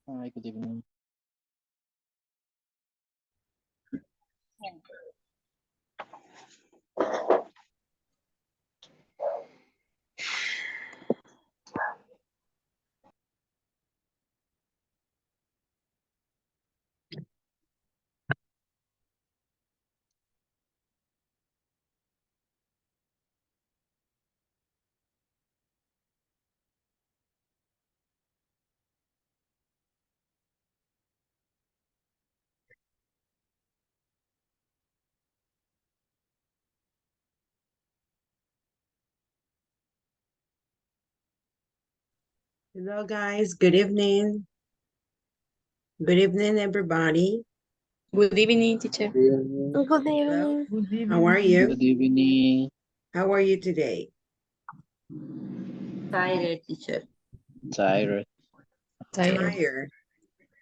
Hi, good evening. Hello, guys. Good evening. Good evening, everybody. Good evening, teacher. Good evening. Good Hello. evening. How are you? Good evening. How are you today? Tired, teacher. Tired. Tired.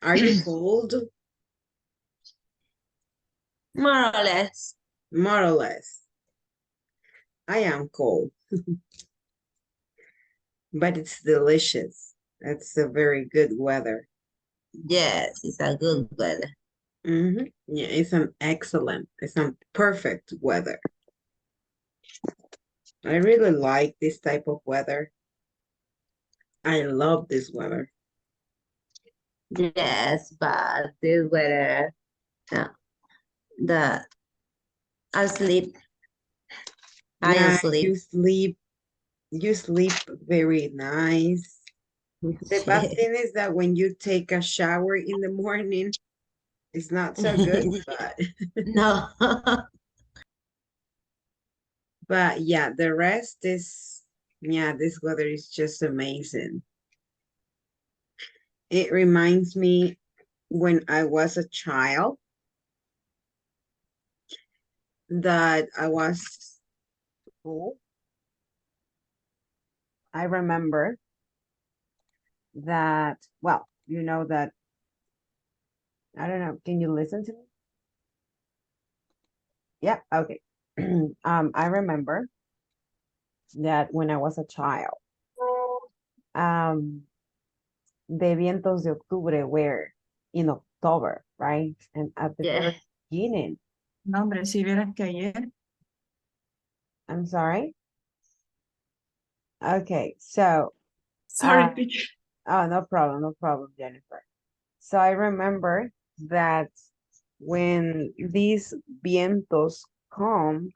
Are you cold? More or less. More or less. I am cold, but it's delicious. That's a very good weather. Yes, it's a good weather. Yeah, it's a perfect weather. I really like this type of weather. I love this weather. Yes, but this weather, the I sleep. I sleep. You sleep very nice. The bad thing is that when you take a shower in the morning, it's not so good, but No. but yeah, the rest is, yeah, this weather is just amazing. It reminds me when I was a child that I was school. I remember that, well, you know that, I don't know, can you listen to me? Yeah, okay. I remember that when I was a child, um, the vientos de octubre were in October, right? And at the Yeah. very beginning, No, hombre, si vieras que ayer. I'm sorry. Okay, so Sorry, teacher. oh, no problem, Jennifer. So I remember that when these vientos come,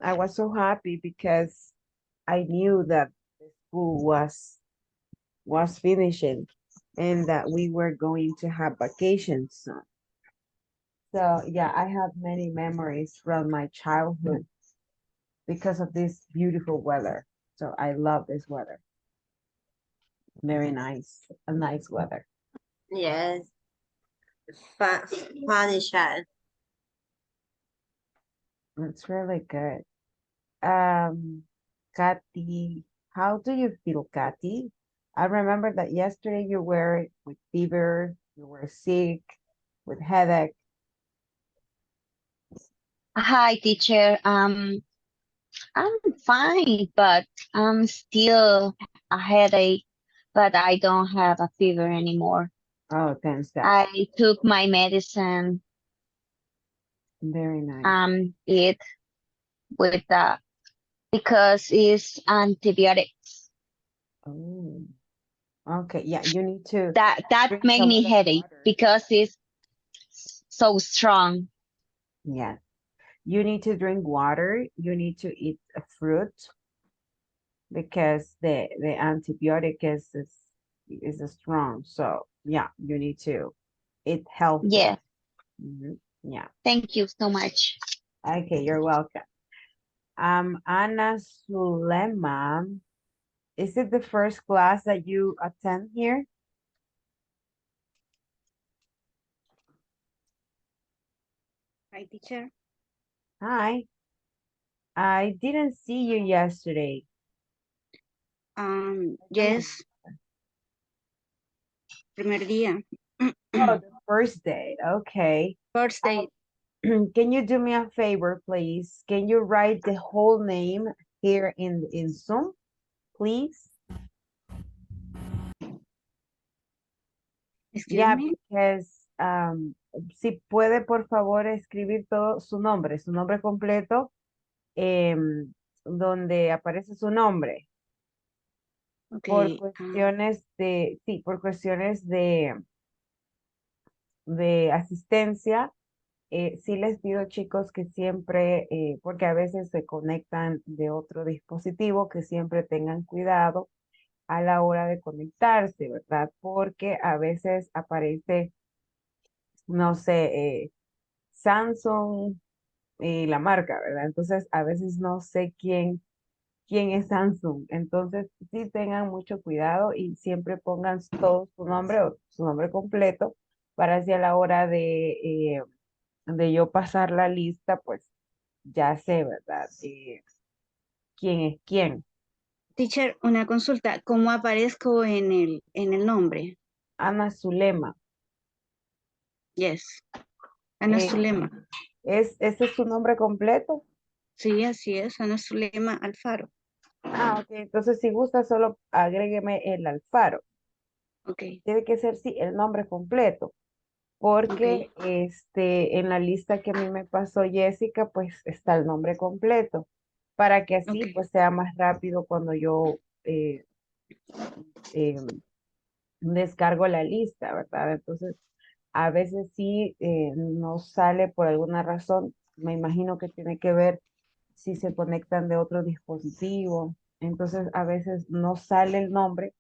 I was so happy because I knew that the school was finishing and that we were going to have vacations soon. So yeah, I have many memories from my childhood because of this beautiful weather. So I love this weather. Very nice, a nice weather. Yes. Funny child. It's really good. Kathy, how do you feel, Kathy? I remember that yesterday you were with fever, you were sick, with headache. Hi, teacher. I'm fine, but I'm still a headache, but I don't have a fever anymore. Oh, thanks God. I took my medicine, Very nice. it with because it's antibiotics. Oh, okay. Yeah, you need to That drink made a me lot of headache water. because it's so strong. Yeah, you need to drink water. You need to eat a fruit because the antibiotic is strong. So yeah, you need to eat healthy. Yeah, Yeah. thank you so much. Okay, you're welcome. Anna Sulema, is it the first class that you attend here? Hi, teacher. Hi. I didn't see you yesterday. Yes, primer día. Oh, the first day. Okay. First day. Can you do me a favor, please? Can you write the whole name here in Zoom, please? Excuse Yeah, me. because si puede, por favor, escribir todo su nombre completo, donde aparece su nombre. Por Okay. cuestiones de, sí, por cuestiones de asistencia, sí les pido, chicos, que siempre, porque a veces se conectan de otro dispositivo, que siempre tengan cuidado a la hora de conectarse, ¿verdad? Porque a veces aparece, no sé, Samsung y la marca, ¿verdad? Entonces, a veces no sé quién es Samsung. Entonces, sí tengan mucho cuidado y siempre pongan todo su nombre o su nombre completo para así a la hora de yo pasar la lista, pues ya sé, ¿verdad? ¿Quién es quién? Teacher, una consulta. ¿Cómo aparezco en el nombre? Ana Zulema. Yes. Ana Eh, Zulema. ¿Ese es su nombre completo? Sí, así es. Ana Zulema Alfaro. Ah, ok. Entonces, si gusta, solo agrégueme el Alfaro. Ok. Tiene que ser, sí, el nombre completo. Ok. Porque en la lista que a mí me pasó Jessica, pues está el nombre completo, para que así Ok. pues sea más rápido cuando yo eh, descargo la lista, ¿verdad? Entonces, a veces sí no sale por alguna razón, me imagino que tiene que ver si se conectan de otro dispositivo, entonces a veces no sale el nombre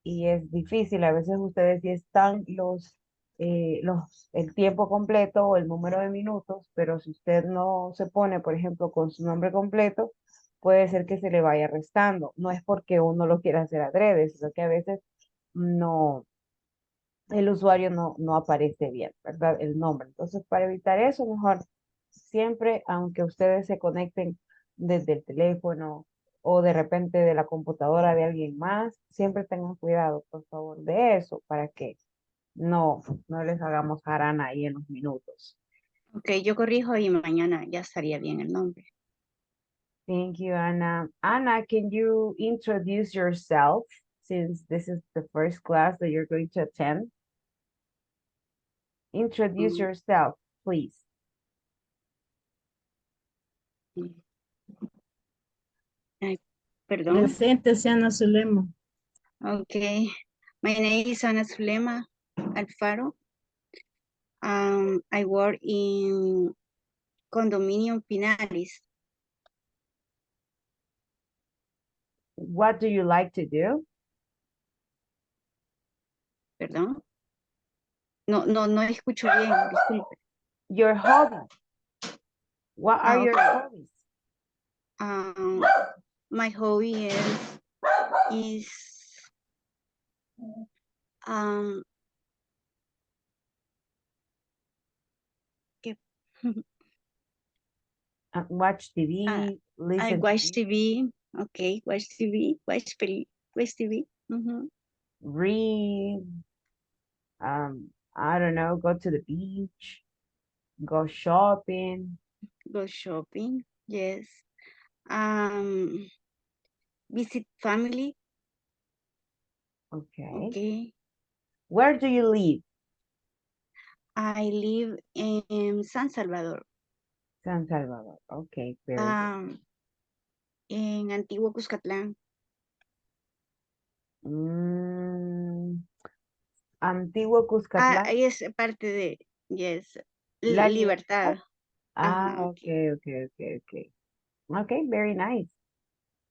y es difícil. A veces ustedes sí están el tiempo completo o el número de minutos, pero si usted no se pone, por ejemplo, con su nombre completo, puede ser que se le vaya restando. No es porque uno lo quiera hacer adrede, sino que a veces no, el usuario no aparece bien, ¿verdad? El nombre. Entonces, para evitar eso, mejor siempre, aunque ustedes se conecten desde el teléfono o de repente de la computadora de alguien más, siempre tengan cuidado, por favor, de eso, para que no les hagamos jarana ahí en los minutos. Ok, yo corrijo y mañana ya estaría bien el nombre. Thank you, Anna. Anna, can you introduce yourself since this is the first class that you're going to attend? Introduce yourself, please. Ay, perdón. Presente, Ana Zulema. Okay. My name is Ana Zulema Alfaro. I work in Condominium Pinaris. What do you like to do? Perdón. No escucho bien, disculpe. Your hobby. What are your Okay. hobbies? My hobby is ¿qué? Watch TV, I listen to watch music, TV. Okay, watch TV, watch TV. read, I don't know, go to the beach, go shopping. Go shopping. Yes. Visit family. Okay. Okay. Where do you live? I live in San Salvador. San Salvador. Okay, very good. En Antiguo Cuscatlán. Antiguo Cuscatlán. Ahí es parte de, yes, La Libertad. Libertad. Ah, Okay. okay. Okay, very nice.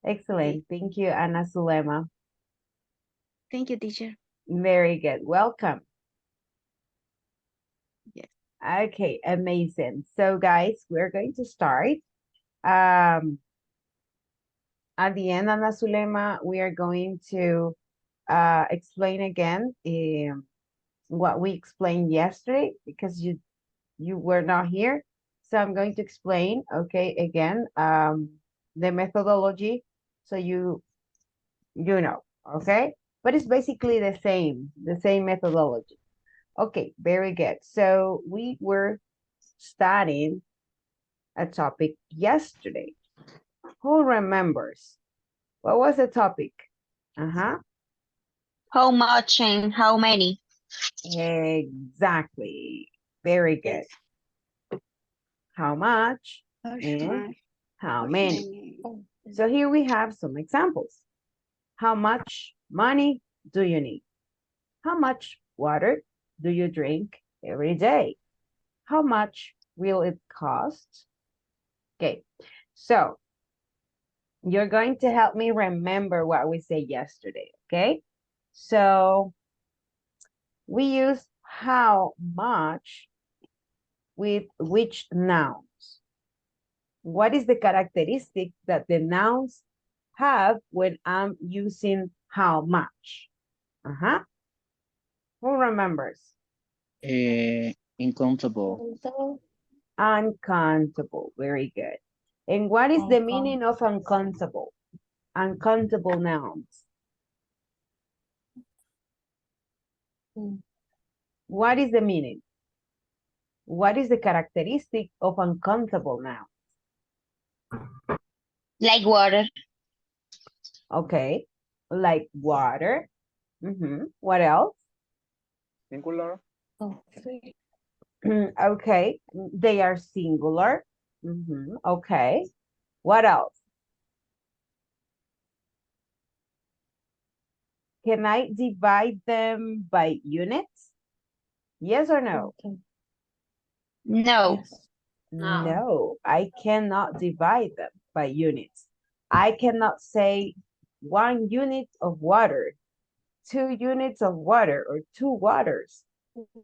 Okay. Excellent. Thank you, Ana Zulema. Thank you, teacher. Very good. Welcome. Yes. Okay, amazing. So guys, we're going to start. At the end, Ana Zulema, we are going to explain again what we explained yesterday because you were not here. So I'm going to explain, okay, again, the methodology so you know, okay? But it's basically the same methodology. Okay, very good. So we were studying a topic yesterday. Who remembers? What was the topic? Uh-huh. How much and how many? Exactly. Very good. How much and how many? So here we have some examples. How much money do you need? How much water do you drink every day? How much will it cost? Okay, so you're going to help me remember what we said yesterday, okay? So we use how much with which nouns? What is the characteristic that the nouns have when I'm using how much? Uh-huh. Who remembers? Uncountable. Uncountable. Very good. And what is the meaning of uncountable? Uncountable nouns. What is the meaning? What is the characteristic of uncountable nouns? Like water. Okay, like water. What else? Singular. Okay, they are singular. Okay, what else? Can I divide them by units? Yes or no? No. No, I cannot divide them by units. I cannot say 1 unit of water, 2 units of water, or 2 waters.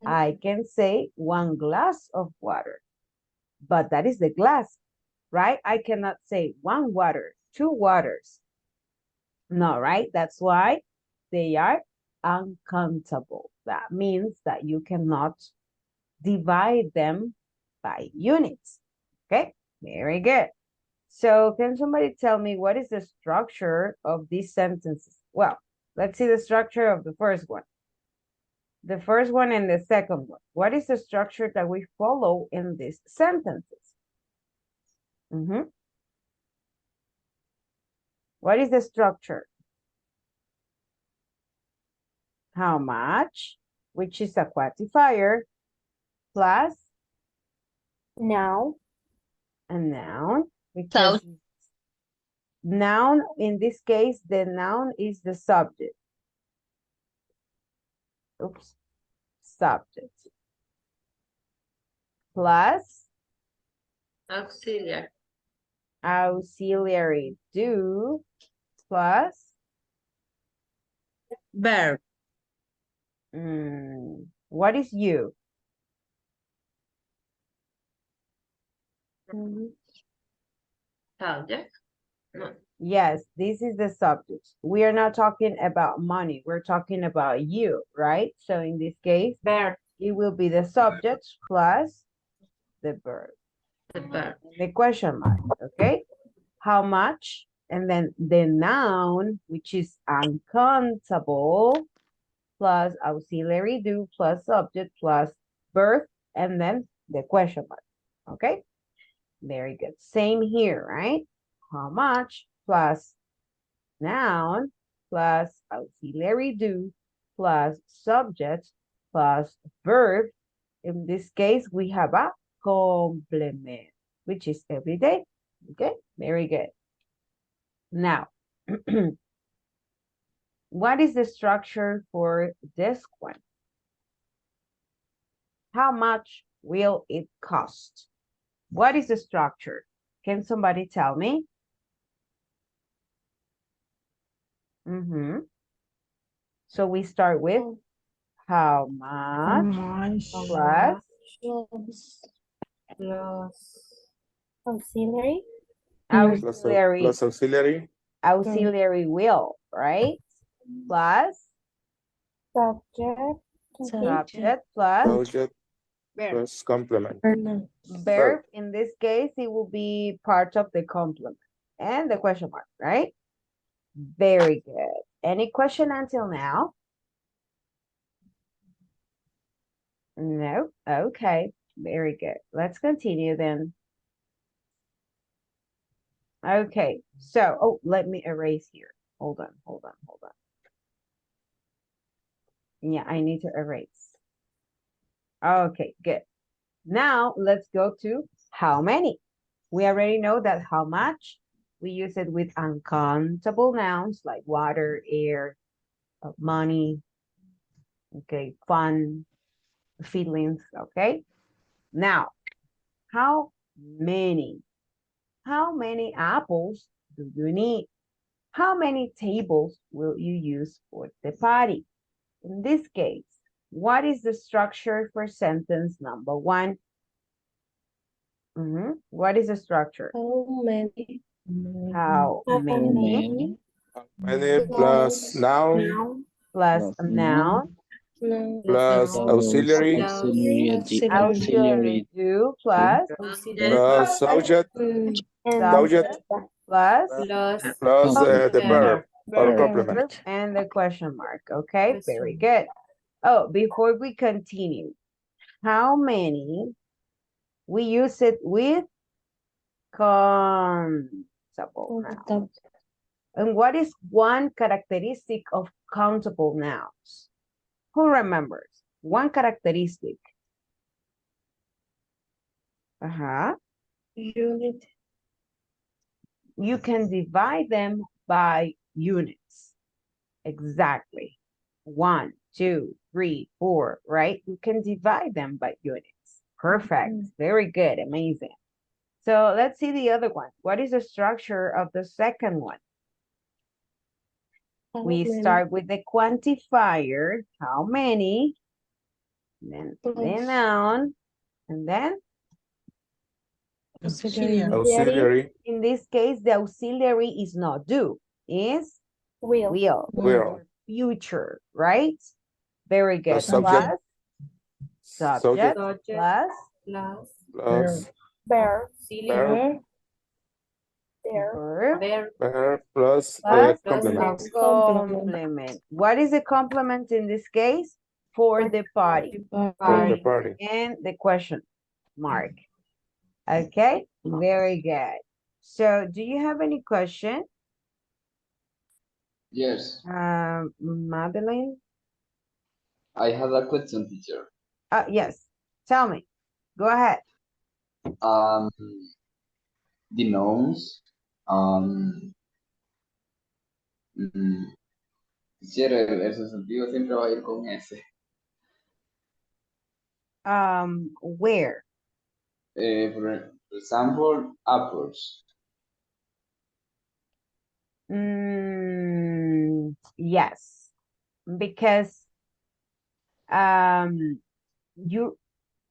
I can say 1 glass of water, but that is the glass, right? I cannot say 1 water, 2 waters. No, right? That's why they are uncountable. That means that you cannot divide them by units. Okay, very good. So can somebody tell me what is the structure of these sentences? Well, let's see the structure of the first one. The first one and the second one. What is the structure that we follow in these sentences? What is the structure? How much, which is a quantifier, plus Now. a noun, because noun, in this case, the noun is the subject. Oops, subject. Plus Auxiliary. auxiliary do, plus Verb. what is you? Subject. No. Yes, this is the subject. We are not talking about money. We're talking about you, right? So in this case, Verb. it will be the subject plus the verb. The verb. The question mark, okay? How much? And then the noun, which is uncountable, plus auxiliary do, plus subject, plus verb, and then the question mark, okay? Very good. Same here, right? How much plus noun plus auxiliary do plus subject plus verb. In this case, we have a complement, which is every day. Okay, very good. Now, what is the structure for this one? How much will it cost? What is the structure? Can somebody tell me? So we start with how much plus Auxiliary. auxiliary Plus auxiliary. auxiliary will, right? Plus Subject. subject plus Subject plus complement. verb. In this case, it will be part of the complement and the question mark, right? Very good. Any question until now? No? Okay. Very good. Let's continue then. Okay, so, oh, let me erase here. Hold on. Yeah, I need to erase. Okay, good. Now let's go to how many. We already know that how much. We use it with uncountable nouns like water, air, money, okay, fun, feelings, okay? Now, how many? How many apples do you need? How many tables will you use for the party? In this case, what is the structure for sentence number 1? What is the structure? How many? How How many Many plus noun plus Plus a noun No. plus auxiliary auxiliary do plus plus subject subject plus plus the verb or Verb. complement. and the question mark. Okay, very good. Oh, before we continue, how many? We use it with countable nouns. And what is one characteristic of countable nouns? Who remembers? One characteristic. Unit. You can divide them by units. Exactly. 1, 2, 3, 4, right? You can divide them by units. Perfect. Very good. Amazing. So let's see the other one. What is the structure of the second one? We start with the quantifier, how many, then the noun, and then Auxiliary in this case, the auxiliary is not do, is will, will future, right? Very the good. subject Subject plus plus verb verb plus plus complement. complement. What is the complement in this case? For the party. For the party. And the question mark. Okay, very good. So do you have any question? Yes, Madeline? I have a question, teacher. Yes, tell me. Go ahead. Um, the nouns, teacher, el sustantivo siempre va a ir con S. Where? For example, apples. Yes, because you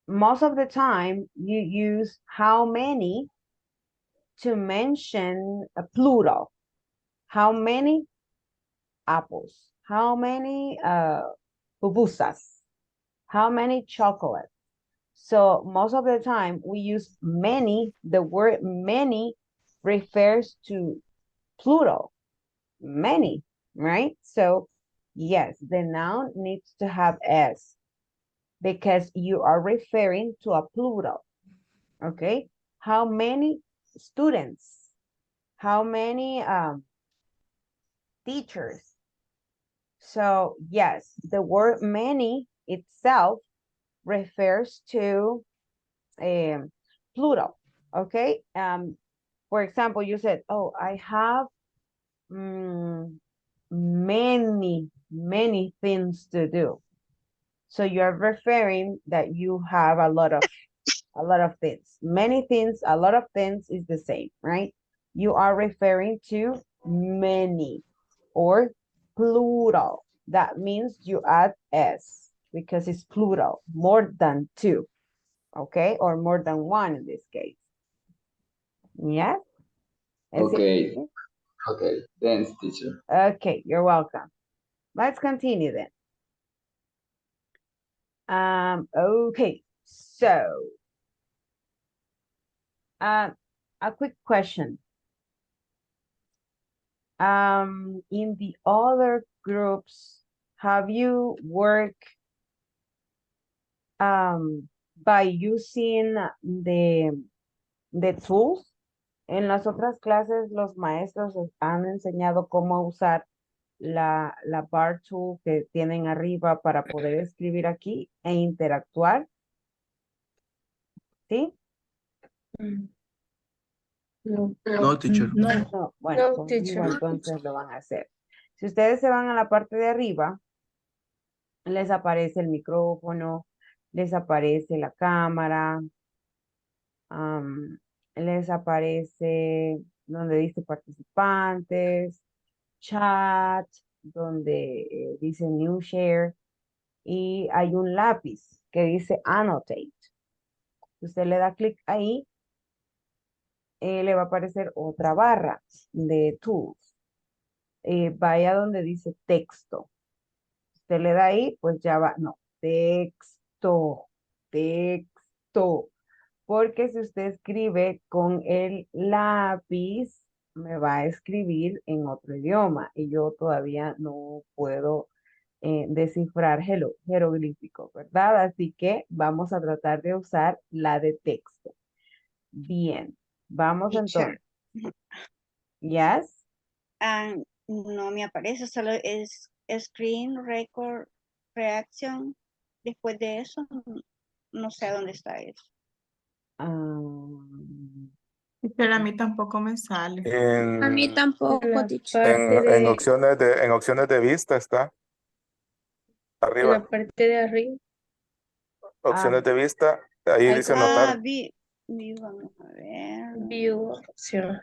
most of the time you use how many to mention a plural. How many apples? How many pupusas? How many chocolates? So most of the time we use many. The word many refers to plural, many, right? So yes, the noun needs to have S because you are referring to a plural, okay? How many students? How many teachers? So yes, the word many itself refers to plural, okay? For example, you said, oh, I have many things to do. So you're referring that you have a lot of things. Many things, a lot of things is the same, right? You are referring to many or plural. That means you add S because it's plural, more than two, okay? Or more than one in this case. Yes? Okay. Okay, thanks, teacher. Okay, you're welcome. Let's continue then. Okay, so a quick question. In the other groups, have you worked by using the tools. En las otras clases los maestros han enseñado cómo usar la bar tool que tienen arriba para poder escribir aquí e interactuar. ¿Sí? No. No, teacher. No, No, bueno, No, conmigo teacher. entonces lo van a hacer. Si ustedes se van a la parte de arriba, les aparece el micrófono, les aparece la cámara, les aparece donde dice participantes, chat, donde dice new share, y hay un lápiz que dice annotate. Usted le da clic ahí, le va a aparecer otra barra de tools. Vaya donde dice texto. Usted le da ahí, pues ya va, no, texto, texto. Porque si usted escribe con el lápiz, me va a escribir en otro idioma y yo todavía no puedo descifrar jeroglífico, ¿verdad? Así que vamos a tratar de usar la de texto. Bien, vamos Teacher. entonces. Yes. Ah, no me aparece, solo es screen record reaction. Después de eso, no sé a dónde está eso. Pero a mí tampoco me sale. En, En la parte en de, opciones de vista está. en Arriba, la parte de arriba. opciones de vista, ahí Hay dice como anotar. Vamos a ver. view opción.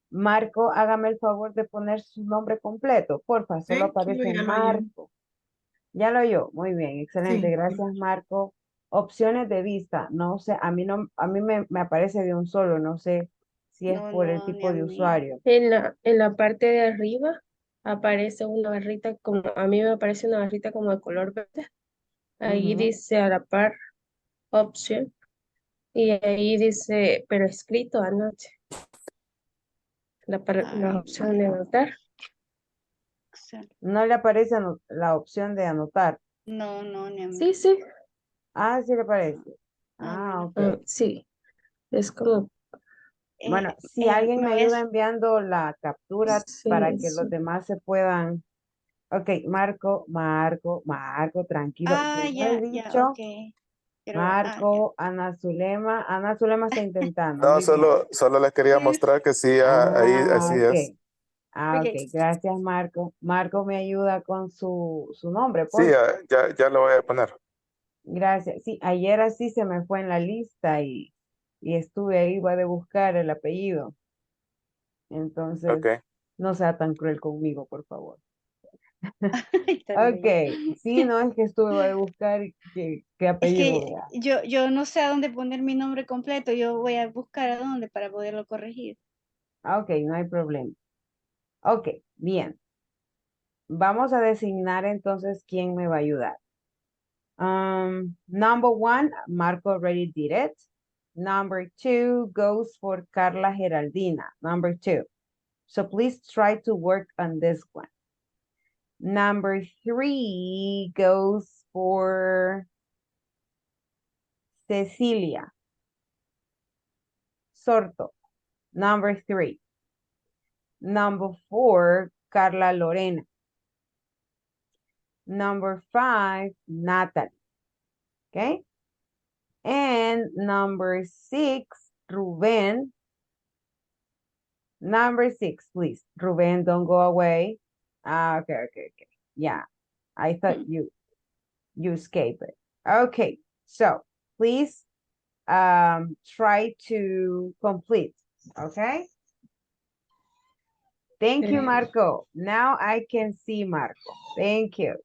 Marco, hágame el favor de poner su nombre completo, porfa, solo Sí, aparece ya lo oí. Marco. Ya lo oyó, muy bien, excelente, Sí. gracias Marco. Opciones de vista, no sé, a mí me aparece de un solo, no sé si es por el No, ni tipo a de mí. usuario. En la parte de arriba aparece una barrita como, a mí me aparece una barrita como de color verde. Ahí Ujú. dice a la par option. Y ahí dice, pero escrito anoche. La opción de anotar. No le aparece la opción de anotar. No, ni a mí. Sí, sí. Ah, sí le aparece. A mí Ah, no. ok. Sí. Es como, Bueno, si alguien no me ayuda es. enviando la captura sí, para que sí. los demás se puedan. Ok, Marco, tranquilo. Ah, Yo no he ya, dicho. ok. Pero, ya. Marco, Ana Zulema está intentando. No, Muy bien. solo les quería mostrar que sí, ahí así es. Ok. Ah, ok. Gracias, Marco. Marco me ayuda con su nombre, Sí, por favor. ya lo voy a poner. Gracias. Sí, ayer así se me fue en la lista y estuve ahí, iba de buscar el apellido. Entonces, Ok. no sea tan cruel conmigo, por favor. Está Ok. bien. Sí, no es que estuve a buscar qué Es apellido que era. yo no sé a dónde poner mi nombre completo. Yo voy a buscar a dónde para poderlo corregir. Ah, ok, no hay problema. Ok, bien. Vamos a designar entonces quién me va a ayudar. Number one, Marco already did it. Number two goes for Carla Geraldina. Number two. So please try to work on this one. Number three goes for Cecilia Sorto. Number three. Number four, Carla Lorena. Number five, Natalie. Okay. And number six, Ruben. Number six, please. Ruben, don't go away. Okay. Yeah. I thought you escaped it. Okay. So please try to complete. Okay. Thank you, Marco. Now I can see Marco. Thank you.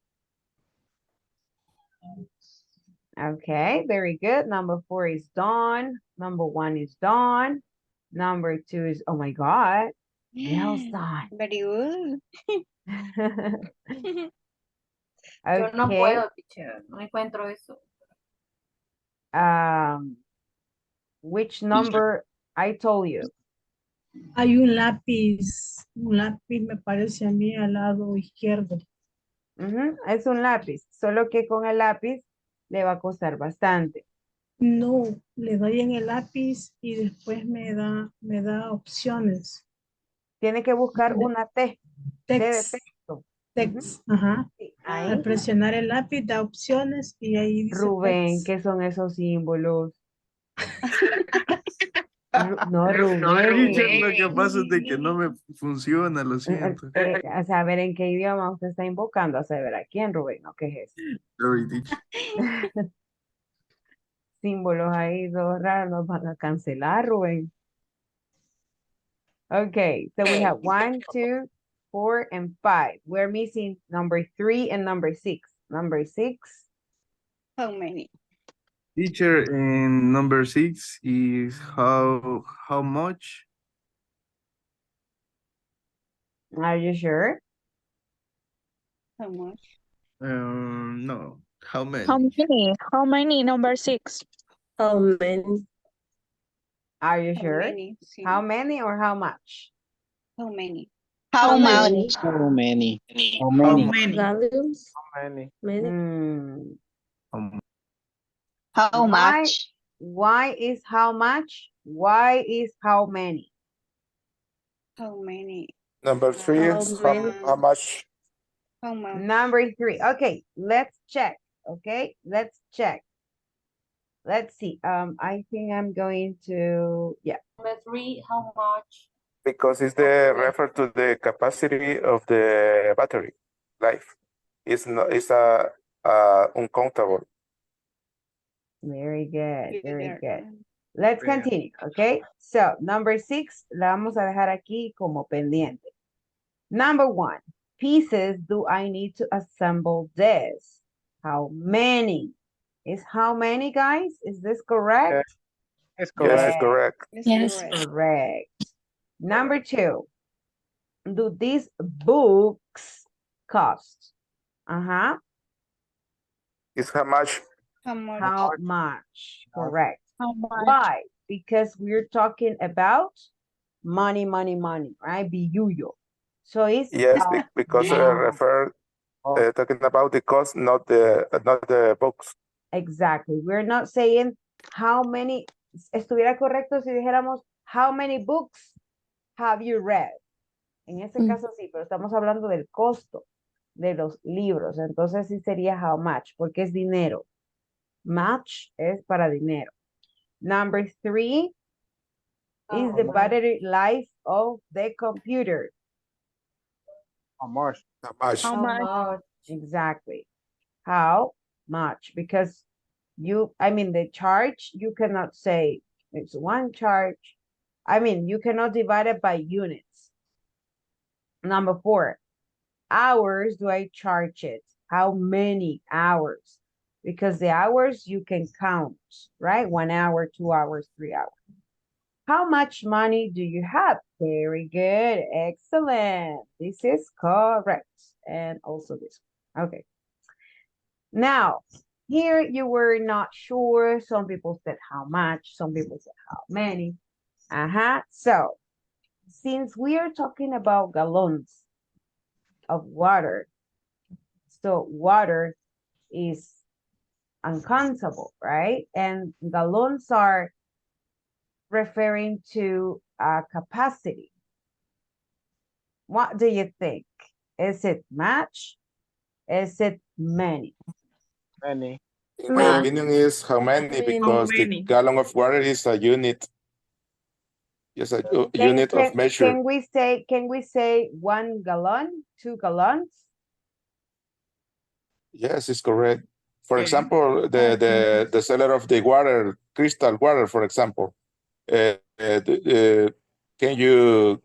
Okay, very good. Number four is Dawn. Number one is Dawn. Number two is, oh my God, Nelson. Very good. Yo no Okay. puedo, teacher, no encuentro eso. Which number I told you? hay un lápiz me parece a mí al lado izquierdo. Es un lápiz, solo que con el lápiz le va a costar bastante. No, le doy en el lápiz y después me da opciones. Tiene que buscar una T. T de Text, texto. text, ajá. Sí, Al ahí. presionar el lápiz da opciones y ahí dice Rubén, text. ¿qué son esos símbolos? No, Teacher, Rubén. lo que pasa es de que no me funciona, lo siento. A saber en qué idioma usted está invocando, a saber a quién, Rubén, ¿o qué es eso? Sorry, teacher. Símbolos ahí, dos raros, nos van a cancelar, Rubén. Okay, so we have 1, 2, 4, and 5. We're missing number 3 and number 6. Number 6, How many? Teacher, in number 6 is how much? are you sure? How much? No. How many? How many? Number 6. How many? Are you How sure? many? Sí. How many or how much? How many? How How much? many? How many? How How many? many? Gallons? Many. Many? Hmm. How Why? much? Why is how much? Why is how many? How many? Number 3 How is many? how much? How much? Number 3. Okay, let's check. Okay, let's check. Let's see. I think I'm going to, yeah. Number 3, how much? Because it's the refer to the capacity of the battery life. It's not. It's uncountable. Very good, very There. good. Let's continue, okay? So, number 6, la vamos a dejar aquí como pendiente. Number 1, pieces do I need to assemble this? How many? Is how many, guys? Is this correct? It's Yes, correct. it's correct. Yes. Correct. Number 2, do these books cost? Uh-huh. It's how much? How much? How much? Correct. How much? Why? Because we're talking about money, money, money, right? Billuyo. So it's Yes, how because much. refer talking about the cost, not the books. Exactly. We're not saying how many. Estuviera correcto si dijéramos how many books have you read. En ese caso sí, pero estamos hablando del costo de los libros. Entonces sí sería how much, porque es dinero. Much es para dinero. Number 3 is the battery life of the computer. How much? How much? How much? Exactly. How much? Because the charge, you cannot say it's one charge. You cannot divide it by units. Number 4, hours do I charge it? How many hours? Because the hours you can count, right? 1 hour, 2 hours, 3 hours. How much money do you have? Very good. Excellent. This is correct. And also this one. Okay. Now, here you were not sure. Some people said how much. Some people said how many. So, since we are talking about gallons of water, so water is uncountable, right? And gallons are referring to capacity. What do you think? Is it much? Is it many? Many. In my opinion, is how many, because the many? gallon of water is a unit. Yes, a unit of measure. Can we say 1 gallon, 2 gallons? Yes, it's correct. For example, the seller of the water, crystal water, for example, can you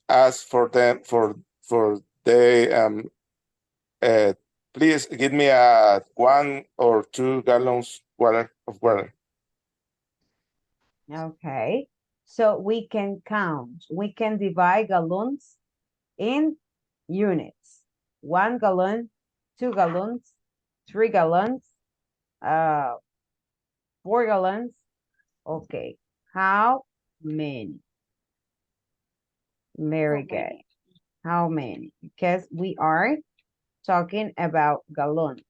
ask for them please give me a 1 or 2 gallons of water. Okay, so we can count. We can divide gallons in units. 1 gallon, 2 gallons, 3 gallons, 4 gallons. Okay, how many? Very good. How many? Because we are talking about gallons.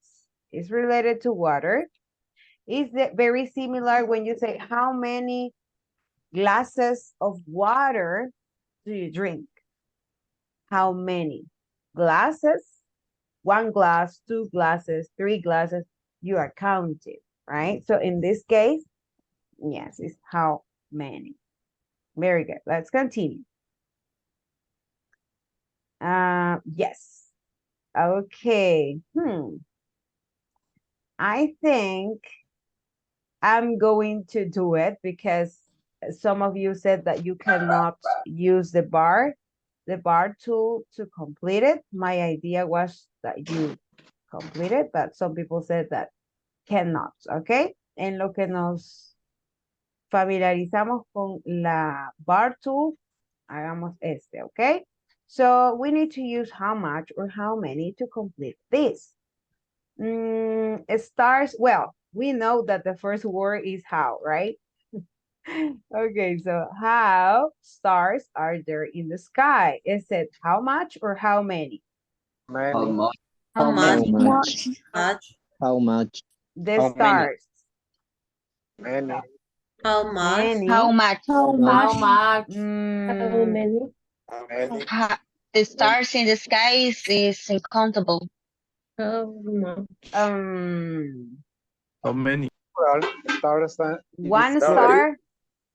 It's related to water. Is it very similar when you say how many glasses of water do you drink? How many glasses? 1 glass, 2 glasses, 3 glasses, you are counting, right? So in this case, yes, it's how many. Very good. Let's continue. Yes. Okay. I think I'm going to do it because some of you said that you cannot use the bar tool to complete it. My idea was that you complete it, but some people said that cannot, okay? En lo que nos familiarizamos con la bar tool, hagamos este, okay? So we need to use how much or how many to complete this. Stars, well, we know that the first word is how, right? Okay, so how stars are there in the sky? Is it how much or how many? How much? How Many. much? How much? The How many? stars. Many. How much? Many. How much? How much? How Mm, many? Many. The stars in the sky is uncountable. How much? How many? Well, stars are- One No, star,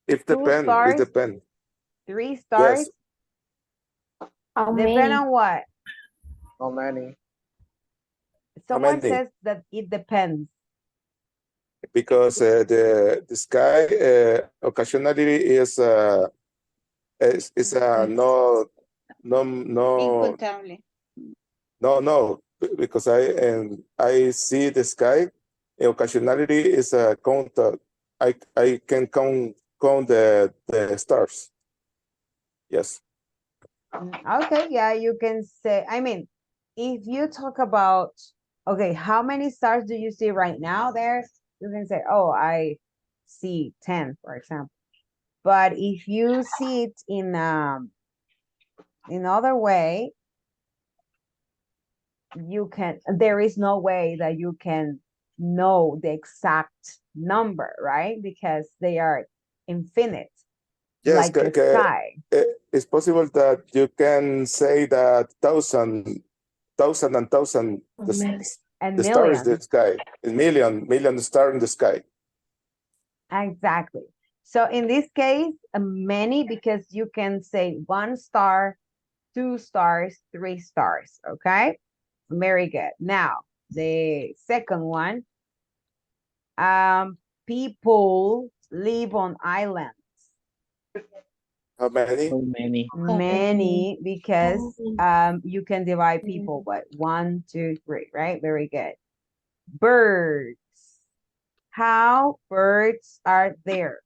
It 2 depends. It stars, depends. 3 stars. Yes. How Depend many? on what? How many? Someone many? says that it depends. Because the sky occasionally is no Incontable. because I see the sky occasionally is a count. I can count the stars. Yes. Okay, yeah, you can say, I mean, if you talk about, okay, how many stars do you see right now there? You can say, oh, I see 10, for example. But if you see it in other way, there is no way that you can know the exact number, right? Because they are infinite, Yes. like the sky. It's possible that you can say that thousand A million. A the star is million. the sky. A million star in the sky. Exactly. So in this case, many, because you can say 1 star, 2 stars, 3 stars, okay? Very good. Now, the second one, people live on islands. How many? How many? Many, because you can divide people, what, 1, 2, 3, right? Very good. Birds. How birds are there?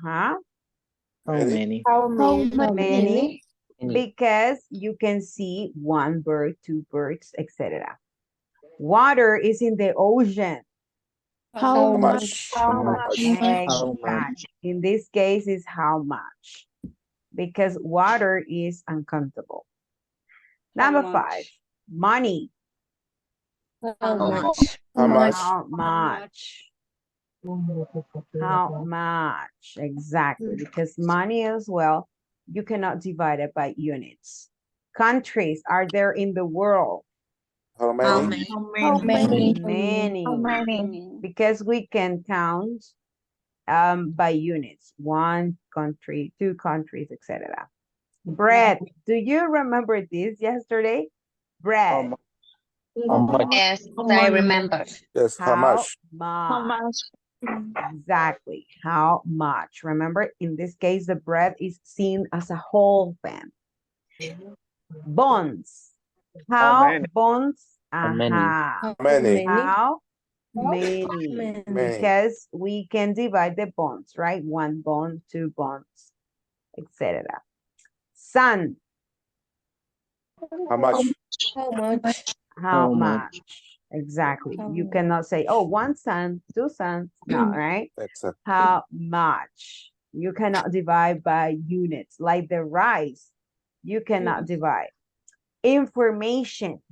How Many? many? How many? Many, Many. because you can see 1 bird, 2 birds, etc. Water is in the ocean. How much? How much? How Exactly. much? In this case is how much, because water is uncountable. Number 5, money. How much? How much? How much? How much? Exactly, because money as well, you cannot divide it by units. Countries are there in the world? How many? How many? Many. Because we can count by units, 1 country, 2 countries, etc. Bread. Do you remember this yesterday? How Bread. much? How much? Yes, I remember. Yes. How much? Much? Exactly. How much? Remember, in this case, the bread is seen as a whole thing. Bonds. How many? bonds? How many? Aha. Many. How many? Many. Because we can divide the bonds, right? 1 bond, 2 bonds, etc. Sun. How much? How much? How How much? much? Exactly. How You much? cannot say, oh, 1 sun, 2 suns. No, right? Exactly. How much? You cannot divide by units, like the rice. You cannot divide. Information.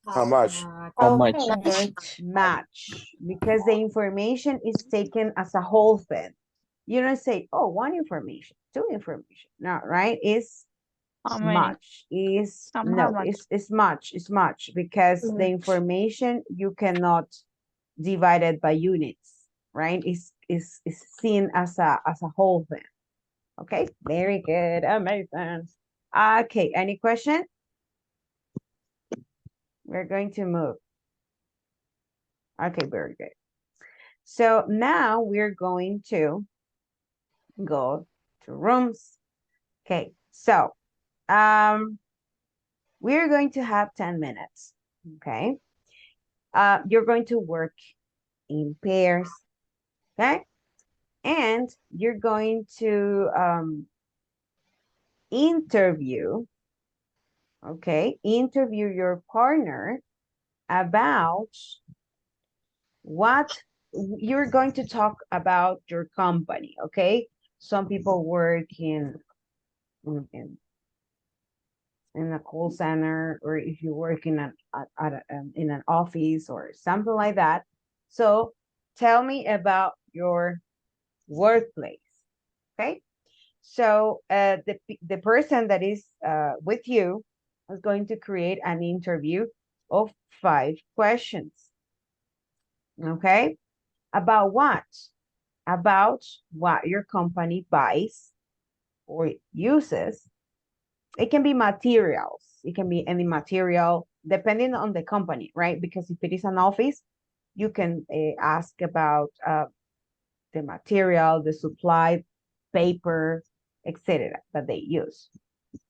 How much? How much? How much? Match, because the information is taken as a whole thing. You don't say, oh, one information, two information. No, right? It's How many? much. Is How no, much? it's much. It's much because the Much. information you cannot divide it by units, right? Is seen as a whole thing. Okay, very good, amazing. Okay, any question? We're going to move. Okay, very good. So now we're going to go to rooms. Okay, so we're going to have 10 minutes. Okay. You're going to work in pairs. Okay. And you're going to interview, okay, interview your partner about what you're going to talk about your company, okay? Some people work in a call center, or if you work in an office or something like that. So tell me about your workplace, okay? So the person that is with you is going to create an interview of 5 questions, okay? About what? About what your company buys or uses. It can be materials. It can be any material, depending on the company, right? Because if it is an office, you can ask about the material, the supply, paper, etc. that they use.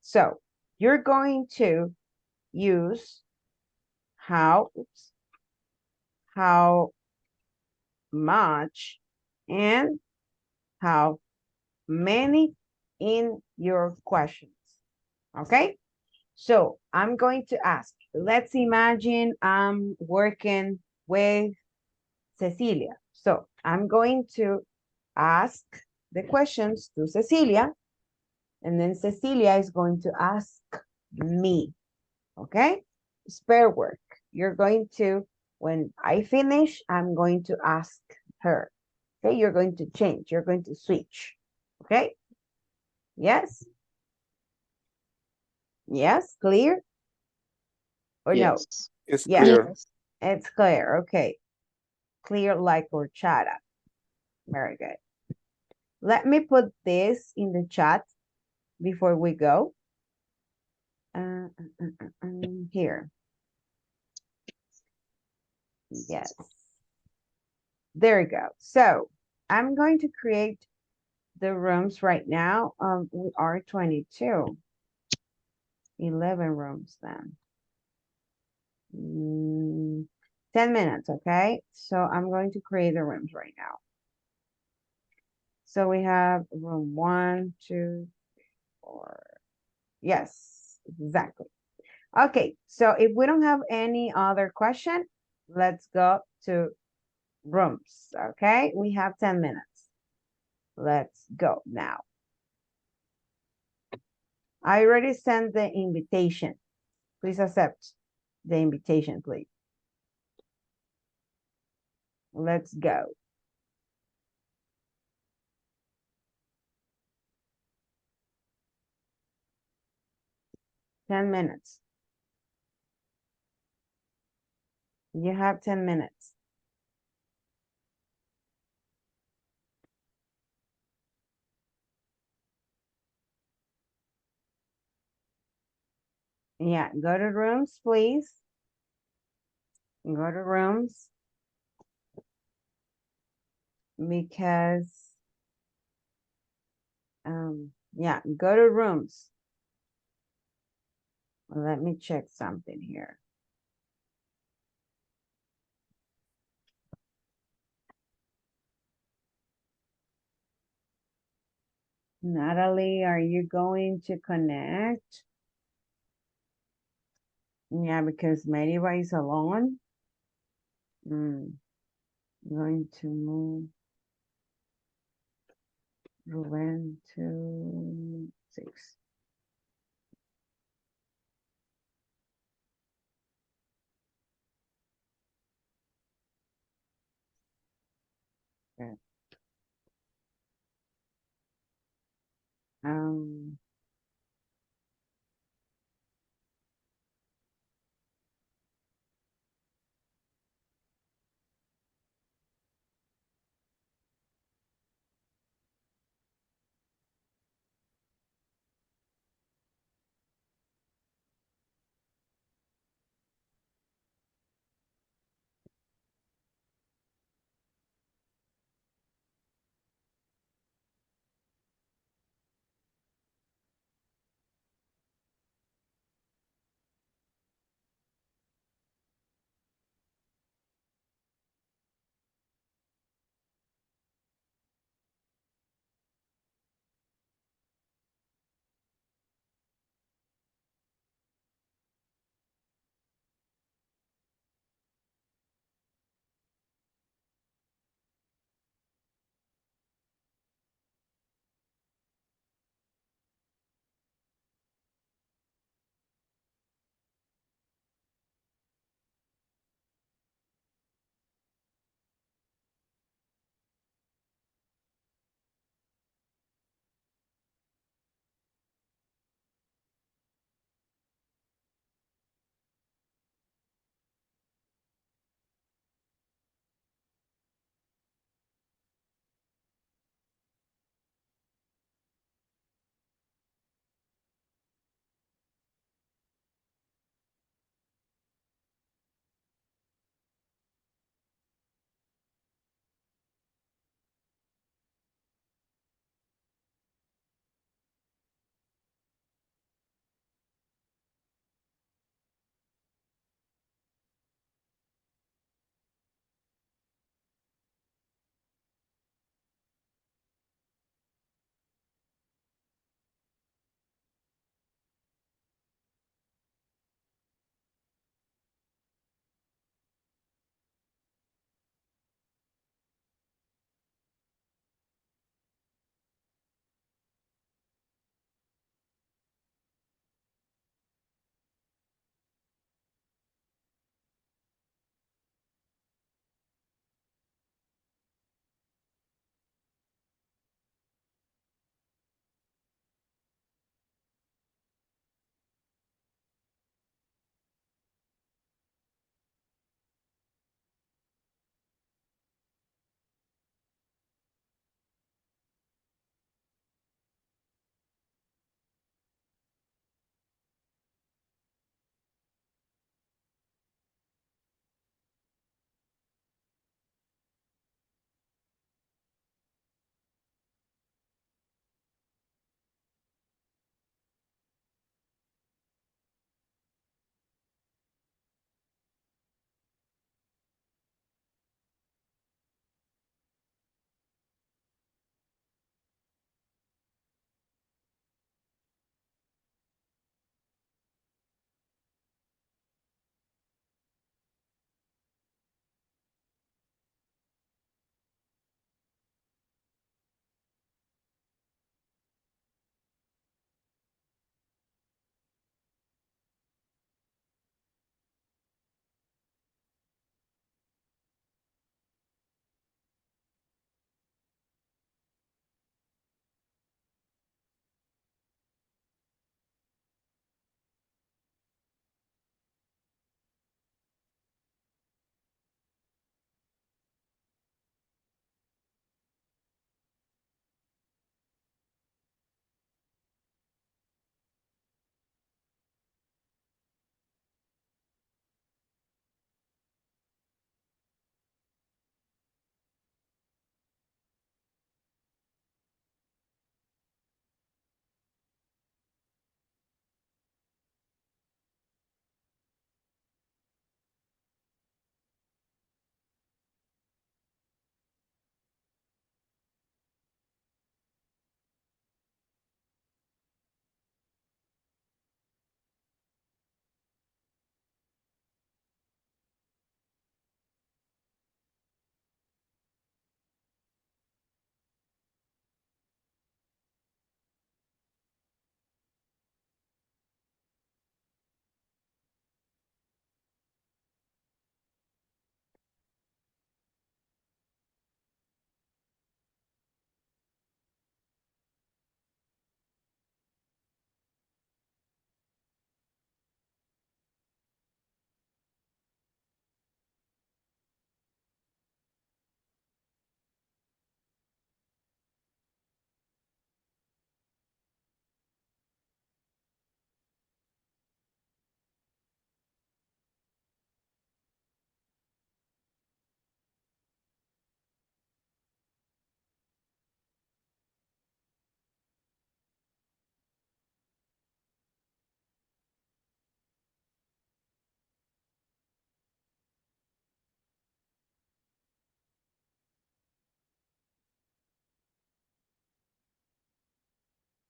So you're going to use how much and how many in your questions. Okay? So I'm going to ask, let's imagine I'm working with Cecilia. So I'm going to ask the questions to Cecilia, and then Cecilia is going to ask me, okay? Spare work. You're going to, when I finish, I'm going to ask her, okay? You're going to change, you're going to switch, okay? Yes? Yes, clear? Or no? Yes. It's Yeah. clear. Yes. It's clear, okay. Clear like horchata. Very good. Let me put this in the chat before we go. Here. Yes. There we go. So I'm going to create the rooms right now. We are 22. 11 rooms then. 10 minutes, okay? So I'm going to create the rooms right now. So we have room 1, 2, 4. Yes, exactly. Okay, so if we don't have any other question, let's go to rooms, okay? We have 10 minutes. Let's go now. I already sent the invitation. Please accept the invitation, please. Let's go. Ten minutes. You have 10 minutes. Yeah, go to rooms, please. Go to rooms. Because, yeah, go to rooms. Let me check something here. Natalie, are you going to connect? Yeah, because Meriva is alone. I'm going to move Ruben to 6. Okay. Um,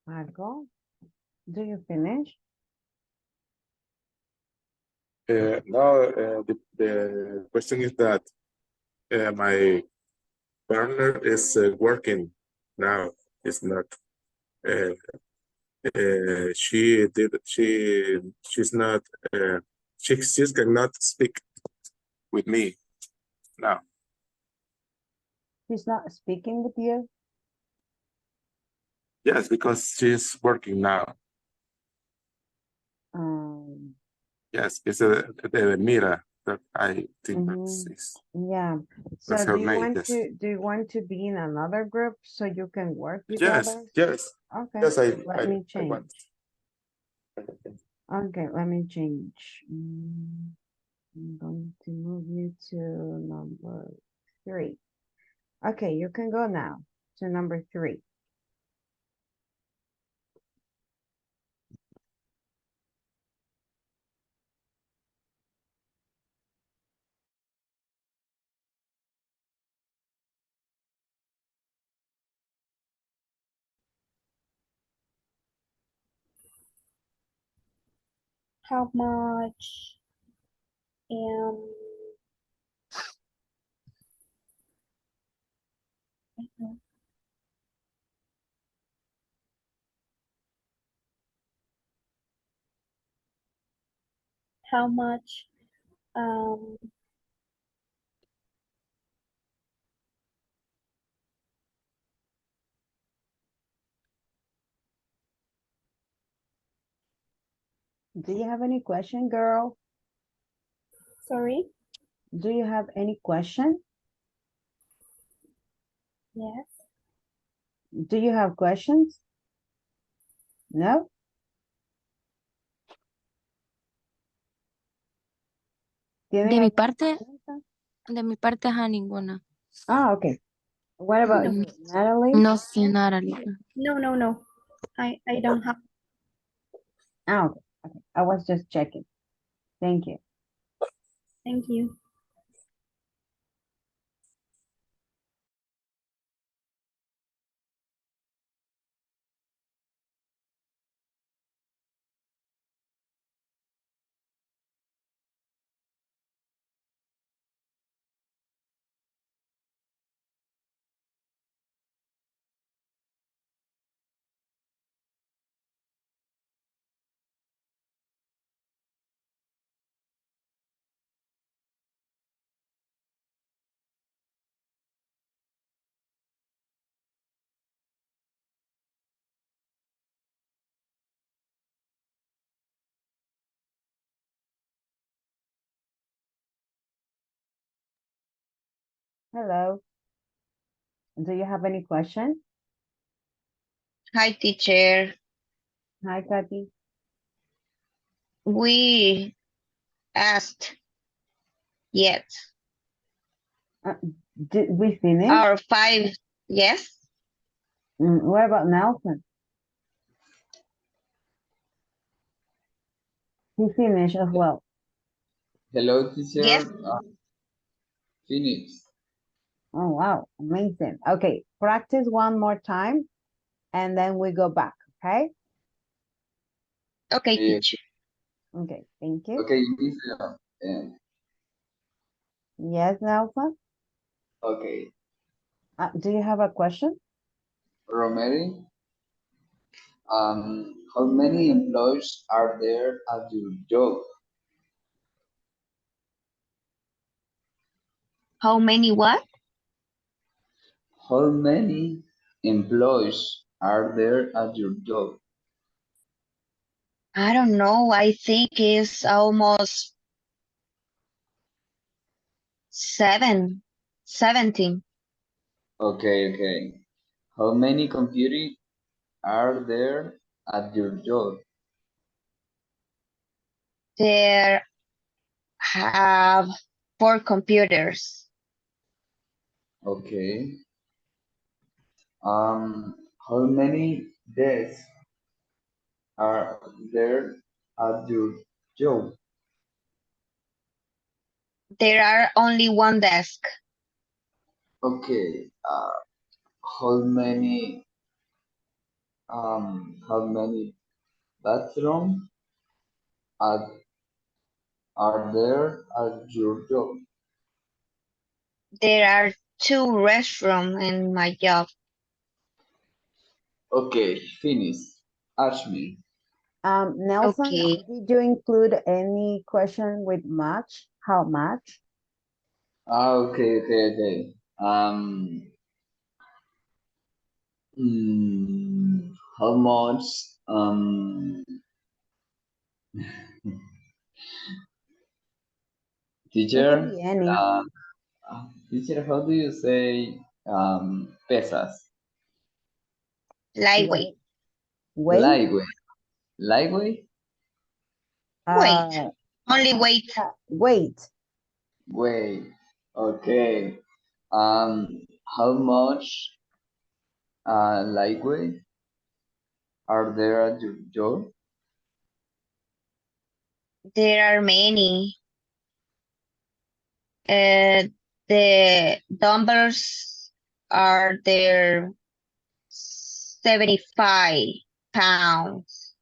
Marco, do you finish? No, the question is that my partner is working now. It's not. Uh, she's not. She cannot speak with me now. He's not speaking with you? Yes, because she's working now. Yes, it's the Mira that I think is Yeah. So that's her do you name. want Yes. do you want to be in another group so you can work with Yes. others? Yes. Okay. Yes. Let me I change. want. Okay, let me change. I'm going to move you to number 3. Okay, you can go now to number 3. How much um how much um Do you have any question, girl? sorry? Do you have any question? Yes. Do you have questions? No? ¿Tienen De mi alguna parte, pregunta? ajá, ninguna. Ah, okay. What about No. you, Natalie? No sé nada, Lina. No. I don't have. Ah, okay. Okay. I was just checking. Thank you. Thank you. Hello. Do you have any question? Hi, teacher. Hi, Kathy. We asked yet. Did we finish? Our 5, yes? What about Nelson? He finished as well. Hello, teacher. Yes. Phoenix. Oh, wow. Amazing. Okay. Practice one more time and then we go back. Okay. Okay, teacher. Okay. Thank you. Okay, Yes, Nelson. okay. Do you have a question? Rosemary, how many employees are there at your job? How many what? How many employees are there at your job? I don't know. I think it's almost 17. Okay. How many computers are there at your job? There have 4 computers. Okay. How many desks are there at your job? There are only 1 desk. Okay. How many How many bathrooms are, are there at your job? There are 2 restrooms in my job. Okay, finish. Ask me. Nelson, Okay. did you include any question with much? How much? Okay. How much? It can Teacher, be any. teacher, how do you say pesas? Lightweight. Wait. Lightweight. Lightweight? Wait. Only wait. Wait. Wait. Okay. How much lightweight are there at your job? There are many. The dumbbells are there 75 pounds.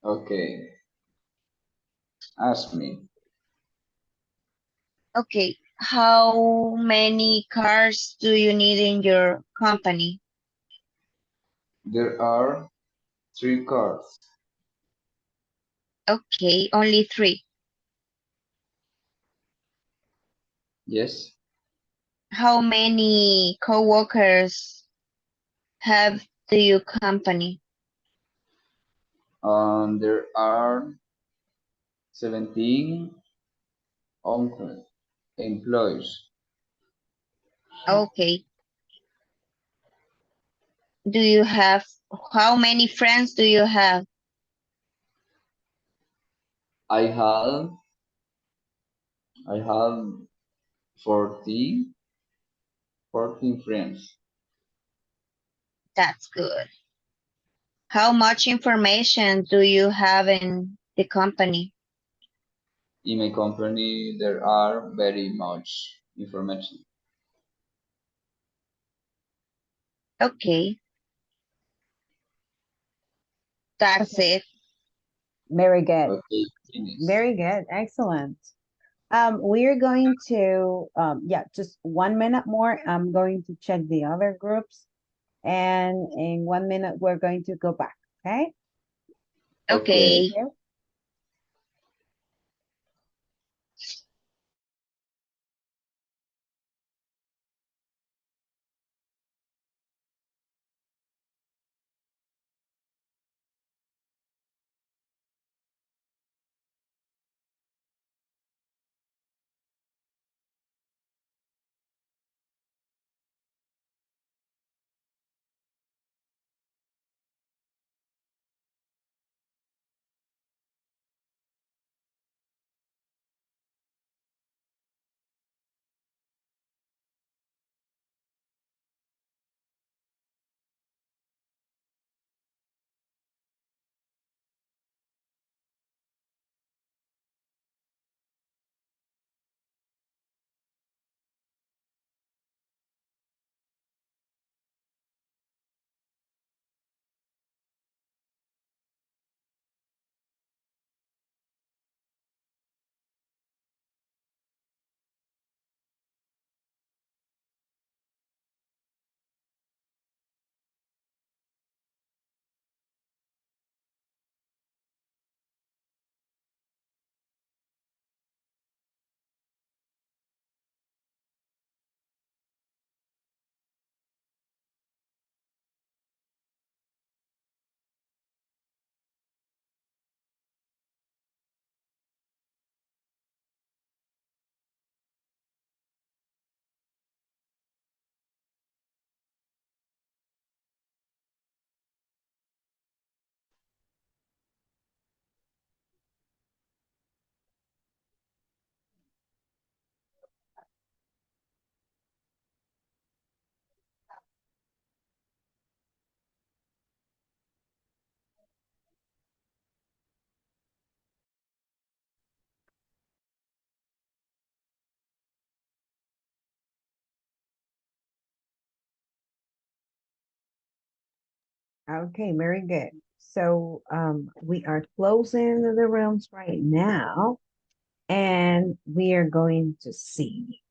Okay. Ask me. Okay. How many cars do you need in your company? There are 3 cars. Okay, only 3. Yes. How many coworkers have do your company? There are 17 employees. Okay. Do you have, how many friends do you have? I have 14 friends. That's good. How much information do you have in the company? In my company, there are very much information. Okay. That's it. Very good. Okay, finish. Very good. Excellent. We're going to, yeah, just 1 minute more. I'm going to check the other groups. And in 1 minute, we're going to go back. Okay? Okay. Thank you. Okay, very good. So we are closing the rooms right now, and we are going to see.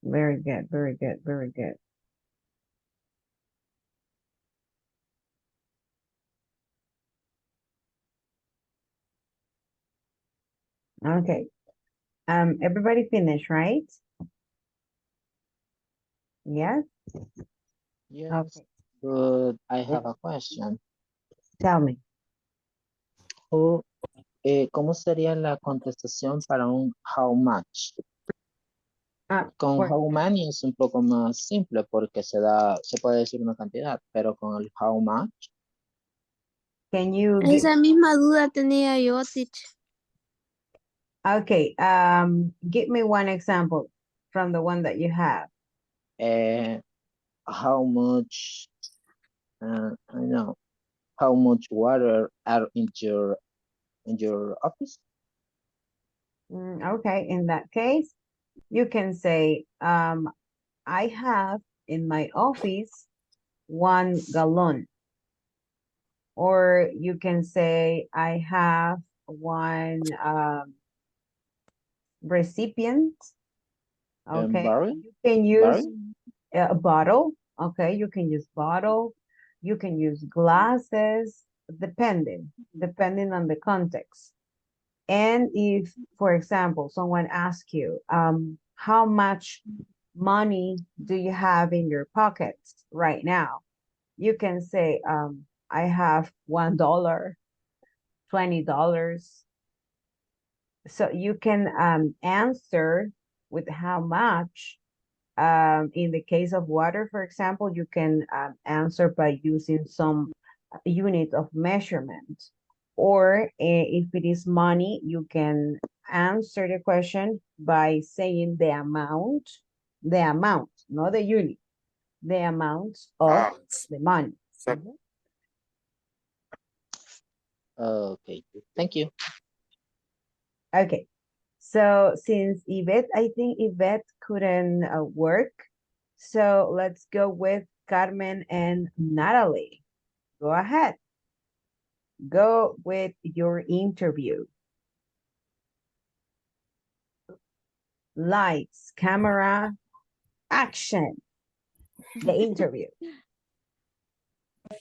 Very good, very good, very good. Okay. Everybody finished, right? Yes? Yes. Okay. But I have a question. Tell me. ¿Cómo sería la contestación para un how much? Con For- how many es un poco más simple porque se puede decir una cantidad, pero con el how much. Can you Esa misma duda tenía yo, teacher. Okay, give me one example from the one that you have. How much, I know, how much water are in your office? Okay, in that case, you can say, I have in my office 1 gallon. Or you can say, I have one recipient. Okay, Barrel? you can use Barrel? a bottle. Okay, you can use bottle. You can use glasses, depending on the context. And if, for example, someone asks you, how much money do you have in your pockets right now? You can say, I have $1, $20. So you can answer with how much. In the case of water, for example, you can answer by using some unit of measurement. Or if it is money, you can answer the question by saying the amount, not the unit, the amount of the money. Mhm. Okay, thank you. Okay, so since I think Yvette couldn't work, so let's go with Carmen and Natalie. Go ahead. Go with your interview. Lights, camera, action. The interview.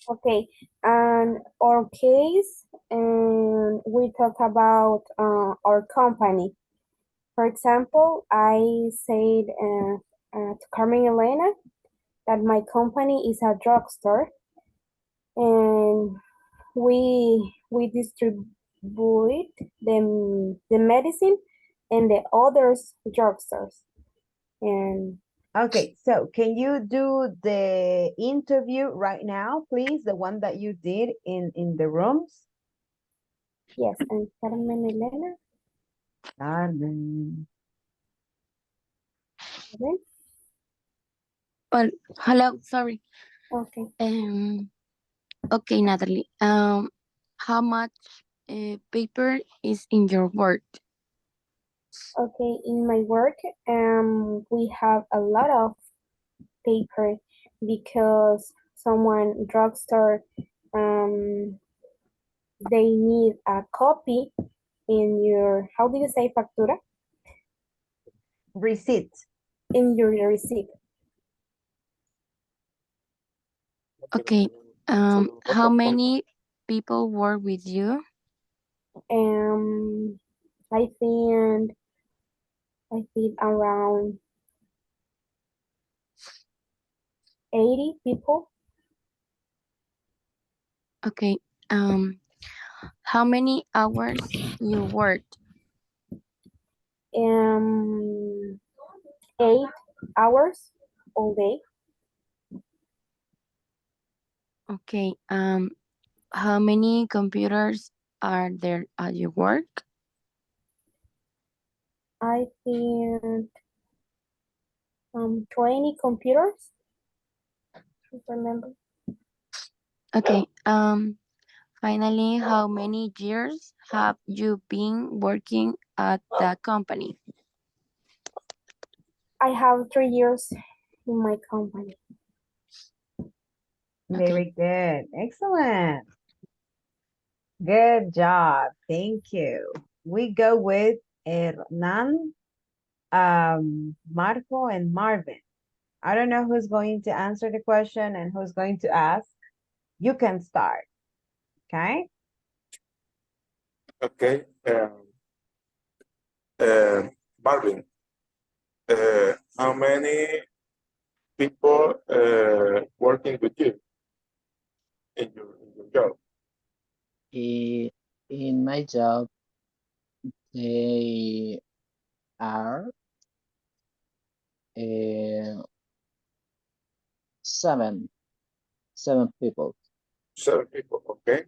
Okay, and our case, and we talk about our company. For example, I said to Carmen Elena that my company is a drugstore, and we distribute the medicine and the others drugstores. And Okay, so can you do the interview right now, please? The one that you did in the rooms? yes, and Carmen Elena. Carmen. Okay. Well, hello, sorry. Okay. Okay, Natalie. How much paper is in your work? Okay, in my work, we have a lot of paper because someone drugstore, they need a copy in your, how do you say factura? Receipt. In your receipt. Okay. How many people work with you? I think around 80 people. Okay. How many hours you worked? 8 hours all day. Okay. How many computers are there at your work? I think 20 computers. I don't remember. Okay. Finally, how many years have you been working at the company? I have 3 years in my company. Very good. Excellent. Good job. Thank you. We go with Hernan, Marco, and Marvin. I don't know who's going to answer the question and who's going to ask. You can start. Okay? Okay. Marvin, how many people working with you in your job? In my job, they are seven people. 7 people, okay.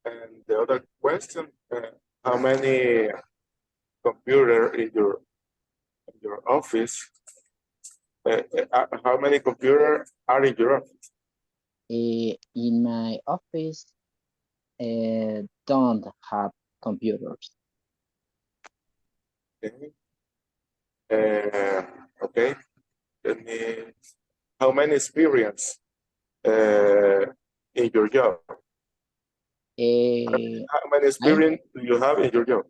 And the other question, how many computer in your office? How many computer are in your office? In my office, don't have computers. Okay. Okay. How many experience in your job? How many experience do you have in your job?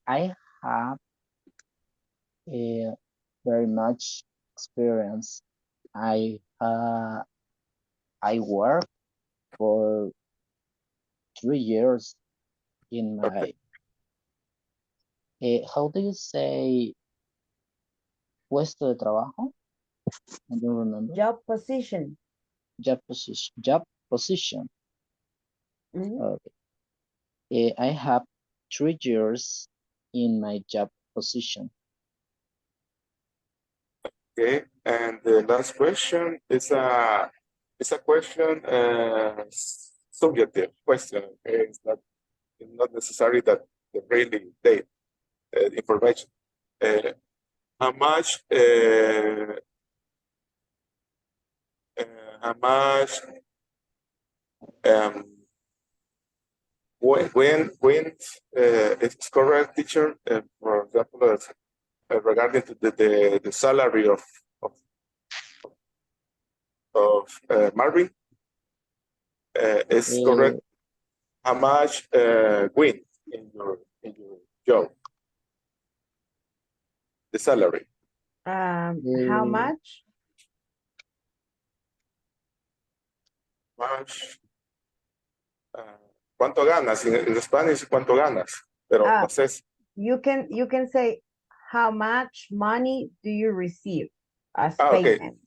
I have very much experience. I work for 3 years in my. How do you say puesto de trabajo? I don't remember. Job position. Job position. Job position. Okay. I have 3 years in my job position. Okay, and the last question is a question, subjective question. Okay, it's not necessary that the really date information. How much? How much? When it's correct, teacher? For example, regarding to the salary of Marvin, is correct. How much win in your job? The salary. How much? Much. ¿Cuánto ganas? En Spanish, ¿cuánto ganas? Pero no sé. You can say how much money do you receive as Okay. payment?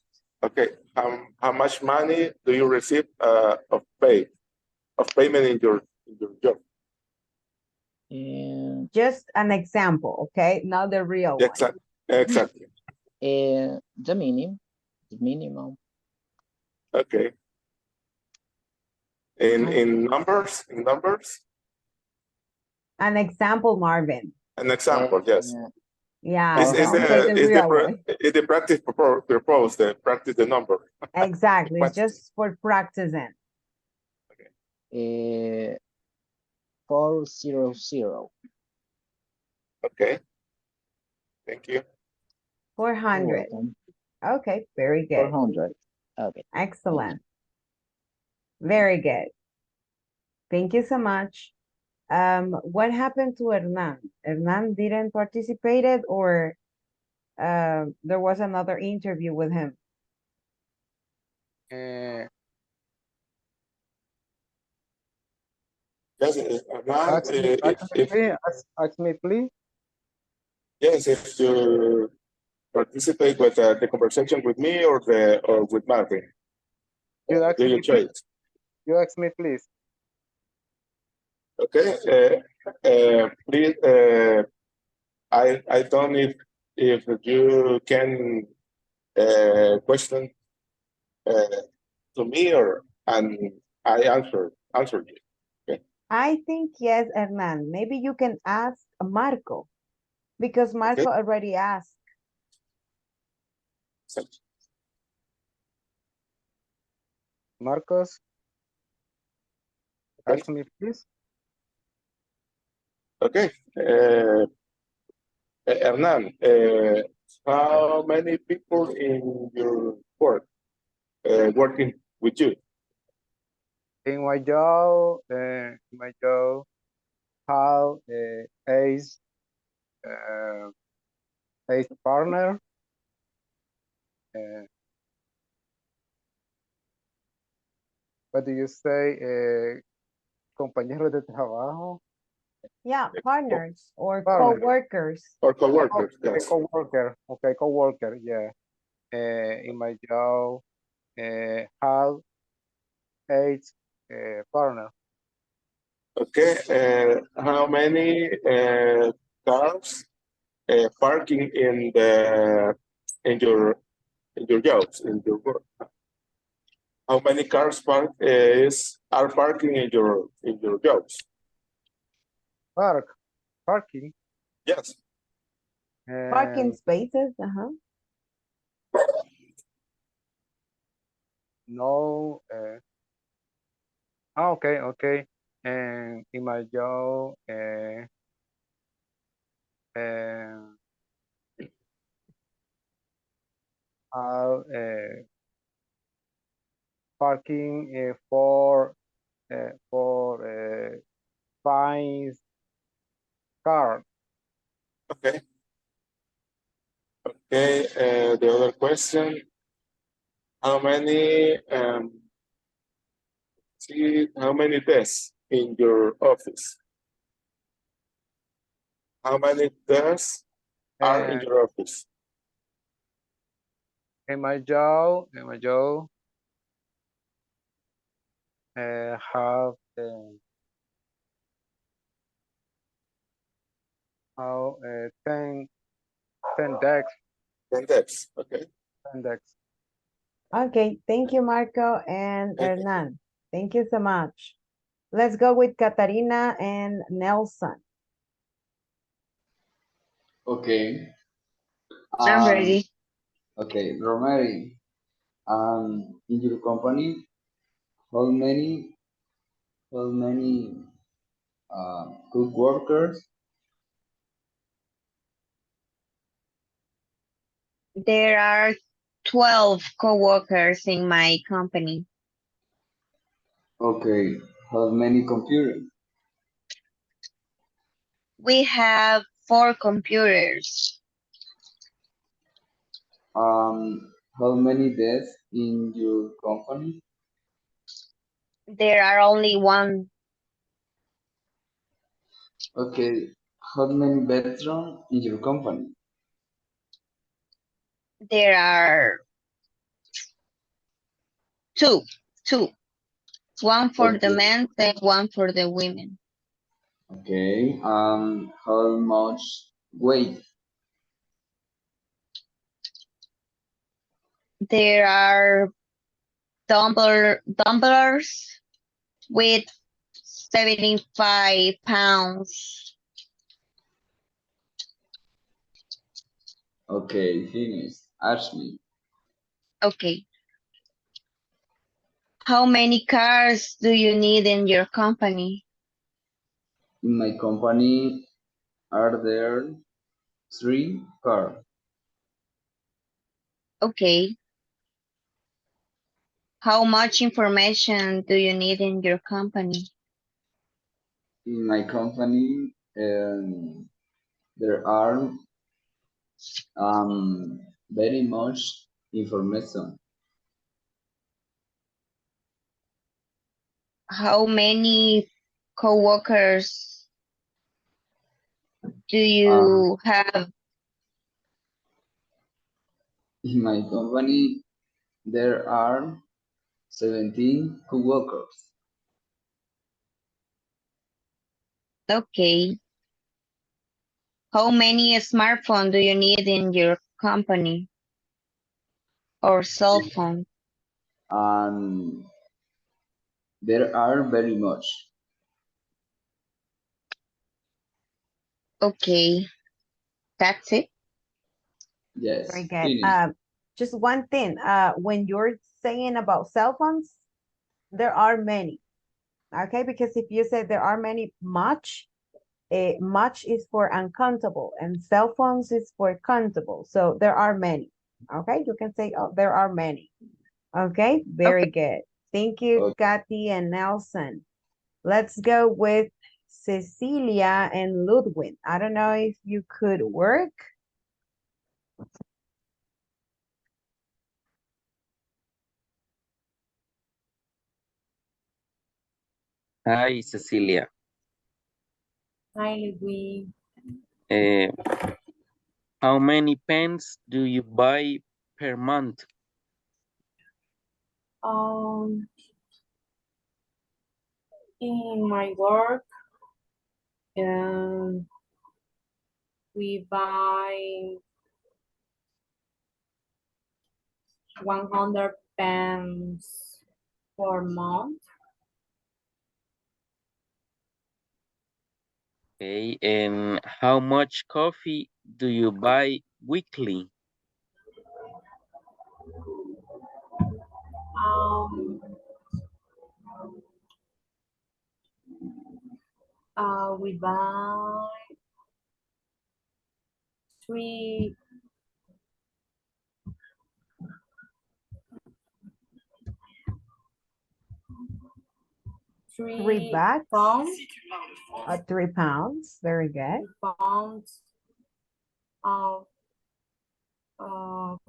Okay. How much money do you receive of payment in your job? Just an example, okay? Not the real one. Exactly. The minimum. Okay. In numbers? An example, Marvin. An example, yes. Yeah, Is the practice proposed, practice the number? Exactly, it's just for practicing. 400. Okay. Thank you. 400. Okay, very good. 400. Okay. Excellent. Very good. Thank you so much. What happened to Hernan? Hernan didn't participate or there was another interview with him? Yes, ask me, please. Yes, if you participate with the conversation with me or with Marvin. You ask me, please. Okay. Please. I don't know if you can question to me and I answer you. Okay. I think yes, Hernan. Maybe you can ask Marco because Marco already asked. Marcos, ask me, please. Okay. Hernan, how many people in your work? working with you? In my job, have ace partner. What do you say? Compañeros de trabajo. Yeah, partners or Partner. co-workers. Or co-workers, Okay, yes. co-worker. Okay, co-worker, yeah. In my job, have 8 partner. Okay, how many cars parking in your jobs, in your work? How many cars are parking in your jobs? Parking. Yes. Parking spaces, No. Okay, okay. And in my job, have parking for 5 cars. Okay. Okay, the other question, how many desks in your office? How many desks are in your office? In my job, have 10 desks. 10 desks, okay. 10 desks. Okay, thank you, Marco and Hernan. Thank you so much. Let's go with Katarina and Nelson. Okay. I'm ready. Okay, Rosemary, in your company, how many good workers? There are 12 co-workers in my company. Okay, how many computers? We have 4 computers. How many desks in your company? There are only 1. Okay, how many bedrooms in your company? There are 2. 2. One for the Okay. men and one for the women. Okay, how much weight? There are dumbbells with 75 pounds. Okay, finish. Ask me. Okay. How many cars do you need in your company? In my company, are there 3 cars? Okay. How much information do you need in your company? In my company, there are very much information. How many co-workers do you have? In my company, there are 17 co-workers. Okay. How many smartphones do you need in your company? Or cell phone? And there are very much. Okay. That's it? Yes, Very good. finish. Just one thing, when you're saying about cell phones, there are many. Okay, because if you say there are many, much is for uncountable and cell phones is for countable. So there are many. Okay, you can say, oh, there are many. Okay, very good. Thank you, Kathy and Nelson. Let's go with Cecilia and Ludwig. I don't know if you could work. Hi, Cecilia. Hi, Ludwig. Uh, how many pens do you buy per month? In my work, we buy 100 pens per month. Okay, and how much coffee do you buy weekly? Um, we buy three Three bags? pounds. 3 pounds. Very good. Pounds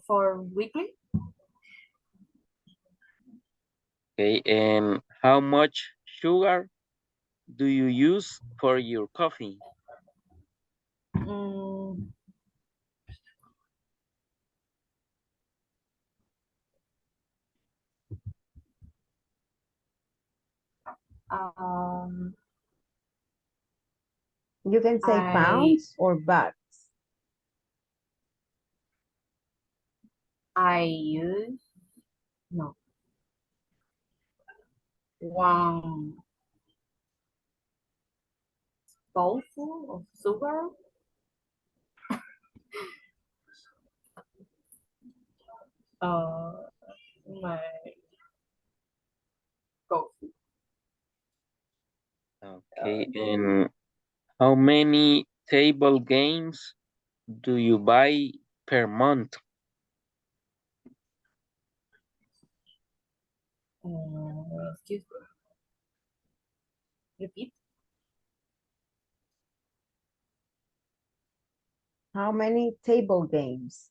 for weekly. Okay, and how much sugar do you use for your coffee? Mm, um, You can say I pounds or bucks. use no 1 spoonful of sugar. My coffee. Okay, and how many table games do you buy per month? Excuse me. Repeat. How many table games?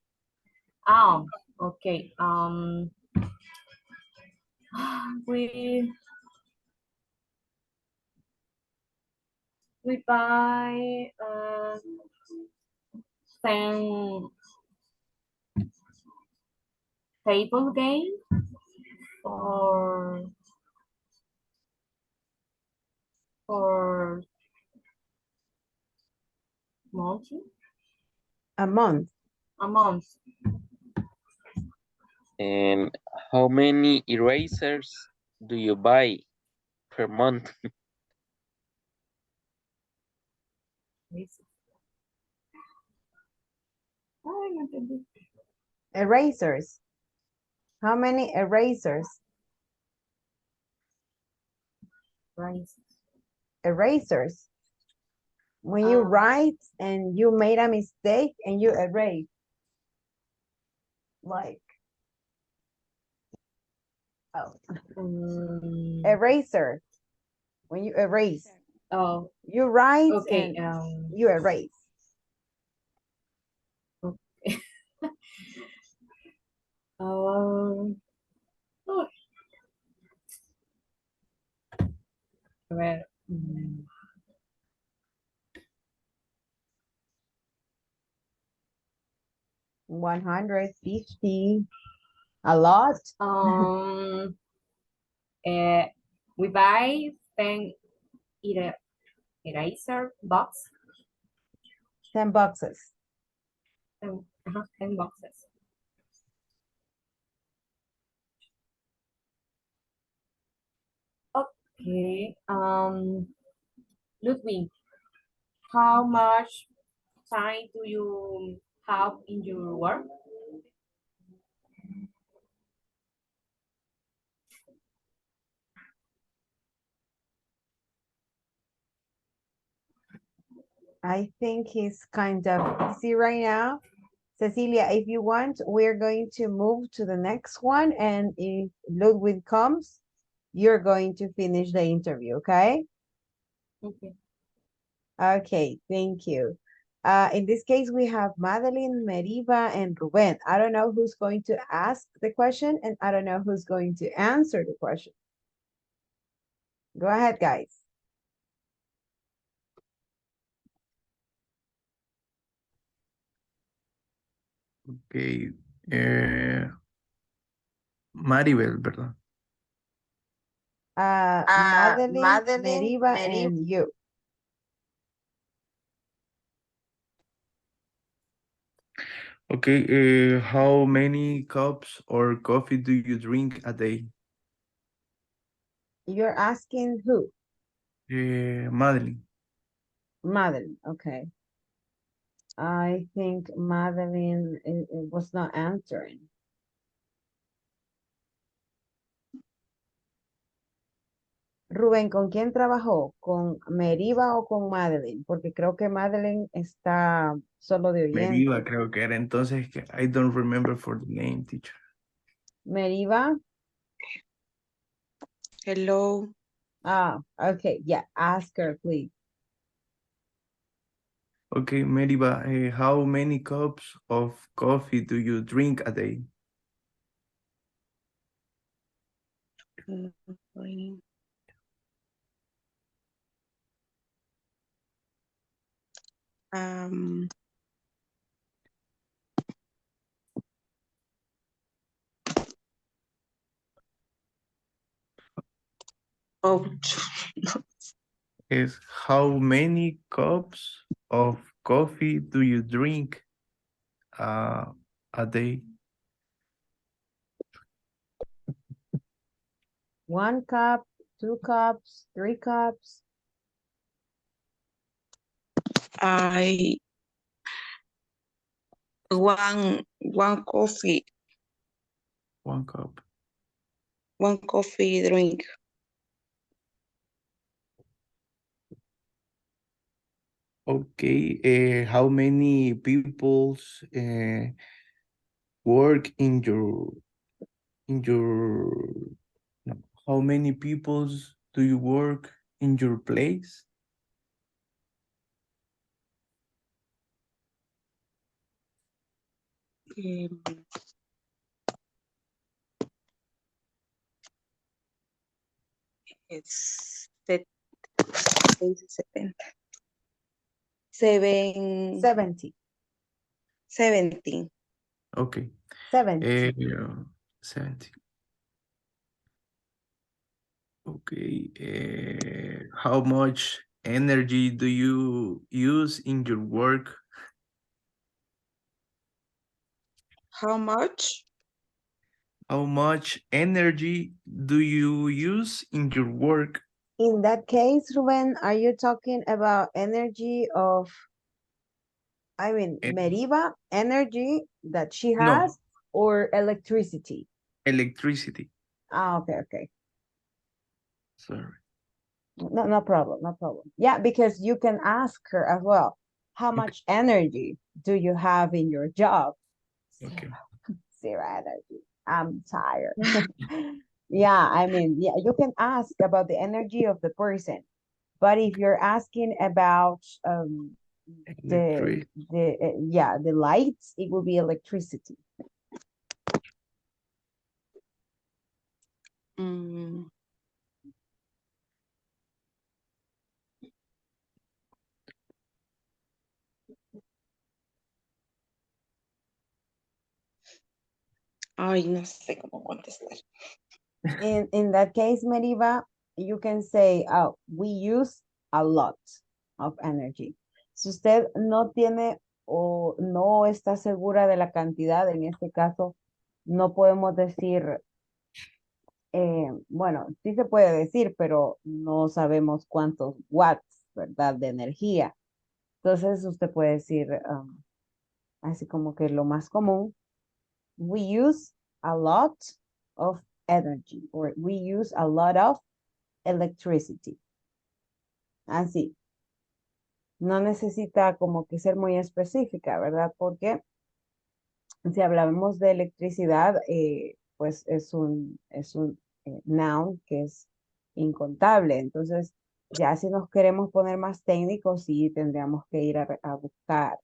Okay. We buy 10 table game for month. A month. A month. And how many erasers do you buy per month? Erasers. How many erasers? Erasers. When you write and you made a mistake and you erase. Like. Oh. Eraser. When you erase. Oh. You write Okay. and you erase. Okay. Oh. Well, 150. A lot. We buy 10 eraser box. 10 boxes. 10 boxes. Okay. Ludwig, how much time do you have in your work? I think he's kind of busy right now Cecilia, if you want, we're going to move to the next one. And if Ludwig comes, you're going to finish the interview, okay? Okay. Okay, thank you. In this case, we have Madeline, Meriva, and Ruben. I don't know who's going to ask the question, and I don't know who's going to answer the question. Go ahead, guys. Okay. Maribel, ¿verdad? Madeline, Madeline, Meriva, Mary. and you. Okay. How many cups or coffee do you drink a day? You're asking who? Madeline. Madeline, okay. I think Madeline was not answering. Rubén, ¿con quién trabajó? ¿Con Meriva o con Madeline? Porque creo que Madeline está solo de oyente. Meriva creo que era. Entonces, I don't remember for the name, teacher. Meriva? Hello. Okay, yeah, ask her, please. Okay, Meriva, how many cups of coffee do you drink a day? Um, oh, Is how many cups of coffee do you drink a day? 1 cup, 2 cups, 3 cups. one coffee, 1 cup. one coffee drink. Okay, how many people's work in your no, how many people's do you work in your place? It's 70. 70. 17. Okay. 70. 70. Okay. How much energy do you use in your work? How much? How much energy do you use in your work? In that case, Ruben, are you talking about energy of, I mean, Meriva energy that she No. has or electricity? Electricity. Okay. Sorry. No problem, no problem. Yeah, because you can ask her as well, how much energy do you have in your job? Okay. Zero energy. I'm tired. Yeah, I mean, yeah, you can ask about the energy of the person. But if you're asking about the lights, it will be electricity. Ay, no sé cómo contestar. In that case, Meriva, you can say, we use a lot of energy. Si usted no tiene o no está segura de la cantidad, en este caso, no podemos decir, bueno, sí se puede decir, pero no sabemos cuántos watts, ¿verdad? De energía. Entonces usted puede decir, así como que lo más común, we use a lot of energy, or we use a lot of electricity. Así. No necesita como que ser muy específica, ¿verdad? Porque Si hablamos de electricidad, pues es un noun que es incontable. Entonces, ya si nos queremos poner más técnicos, sí tendríamos que ir a buscar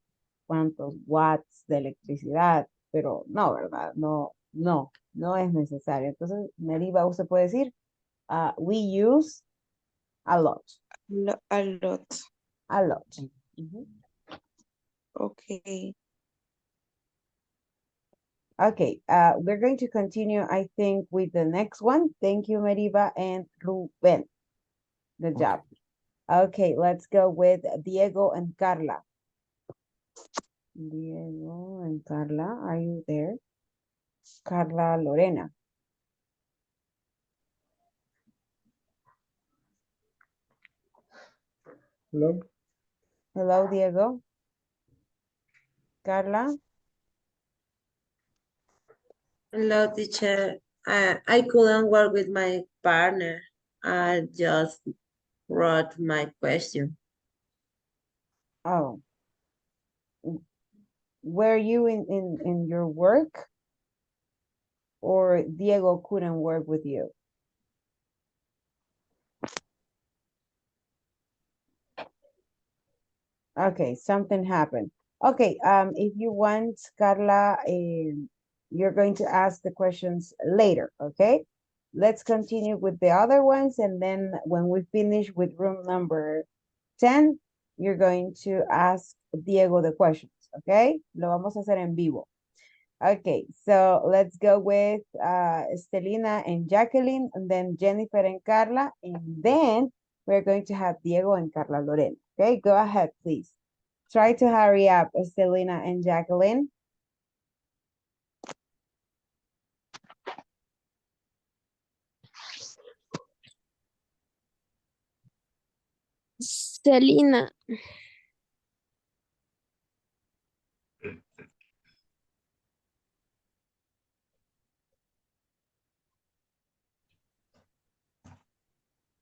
cuántos watts de electricidad, pero no, ¿verdad? No es necesario. Entonces, Meriva, usted puede decir, we use a lot, A lot. a lot. Ujú. Okay. Okay, we're going to continue, I think, with the next one. Thank you, Meriva and Ruben. Good job. Okay, let's go with Diego and Carla. Diego and Carla, are you there? Carla Lorena. Hello. Hello, Diego. Carla. Hello, teacher. I couldn't work with my partner. I just wrote my question. Oh. Were you in your work? Or Diego couldn't work with you? Okay, something happened. Okay, if you want, Carla, you're going to ask the questions later, okay? Let's continue with the other ones, and then when we finish with room number 10, you're going to ask Diego the questions, okay? Lo vamos a hacer en vivo. Okay, so let's go with Estelina and Jacqueline, and then Jennifer and Carla, and then we're going to have Diego and Carla Lorena. Okay, go ahead, please. Try to hurry up, Estelina and Jacqueline. Selena.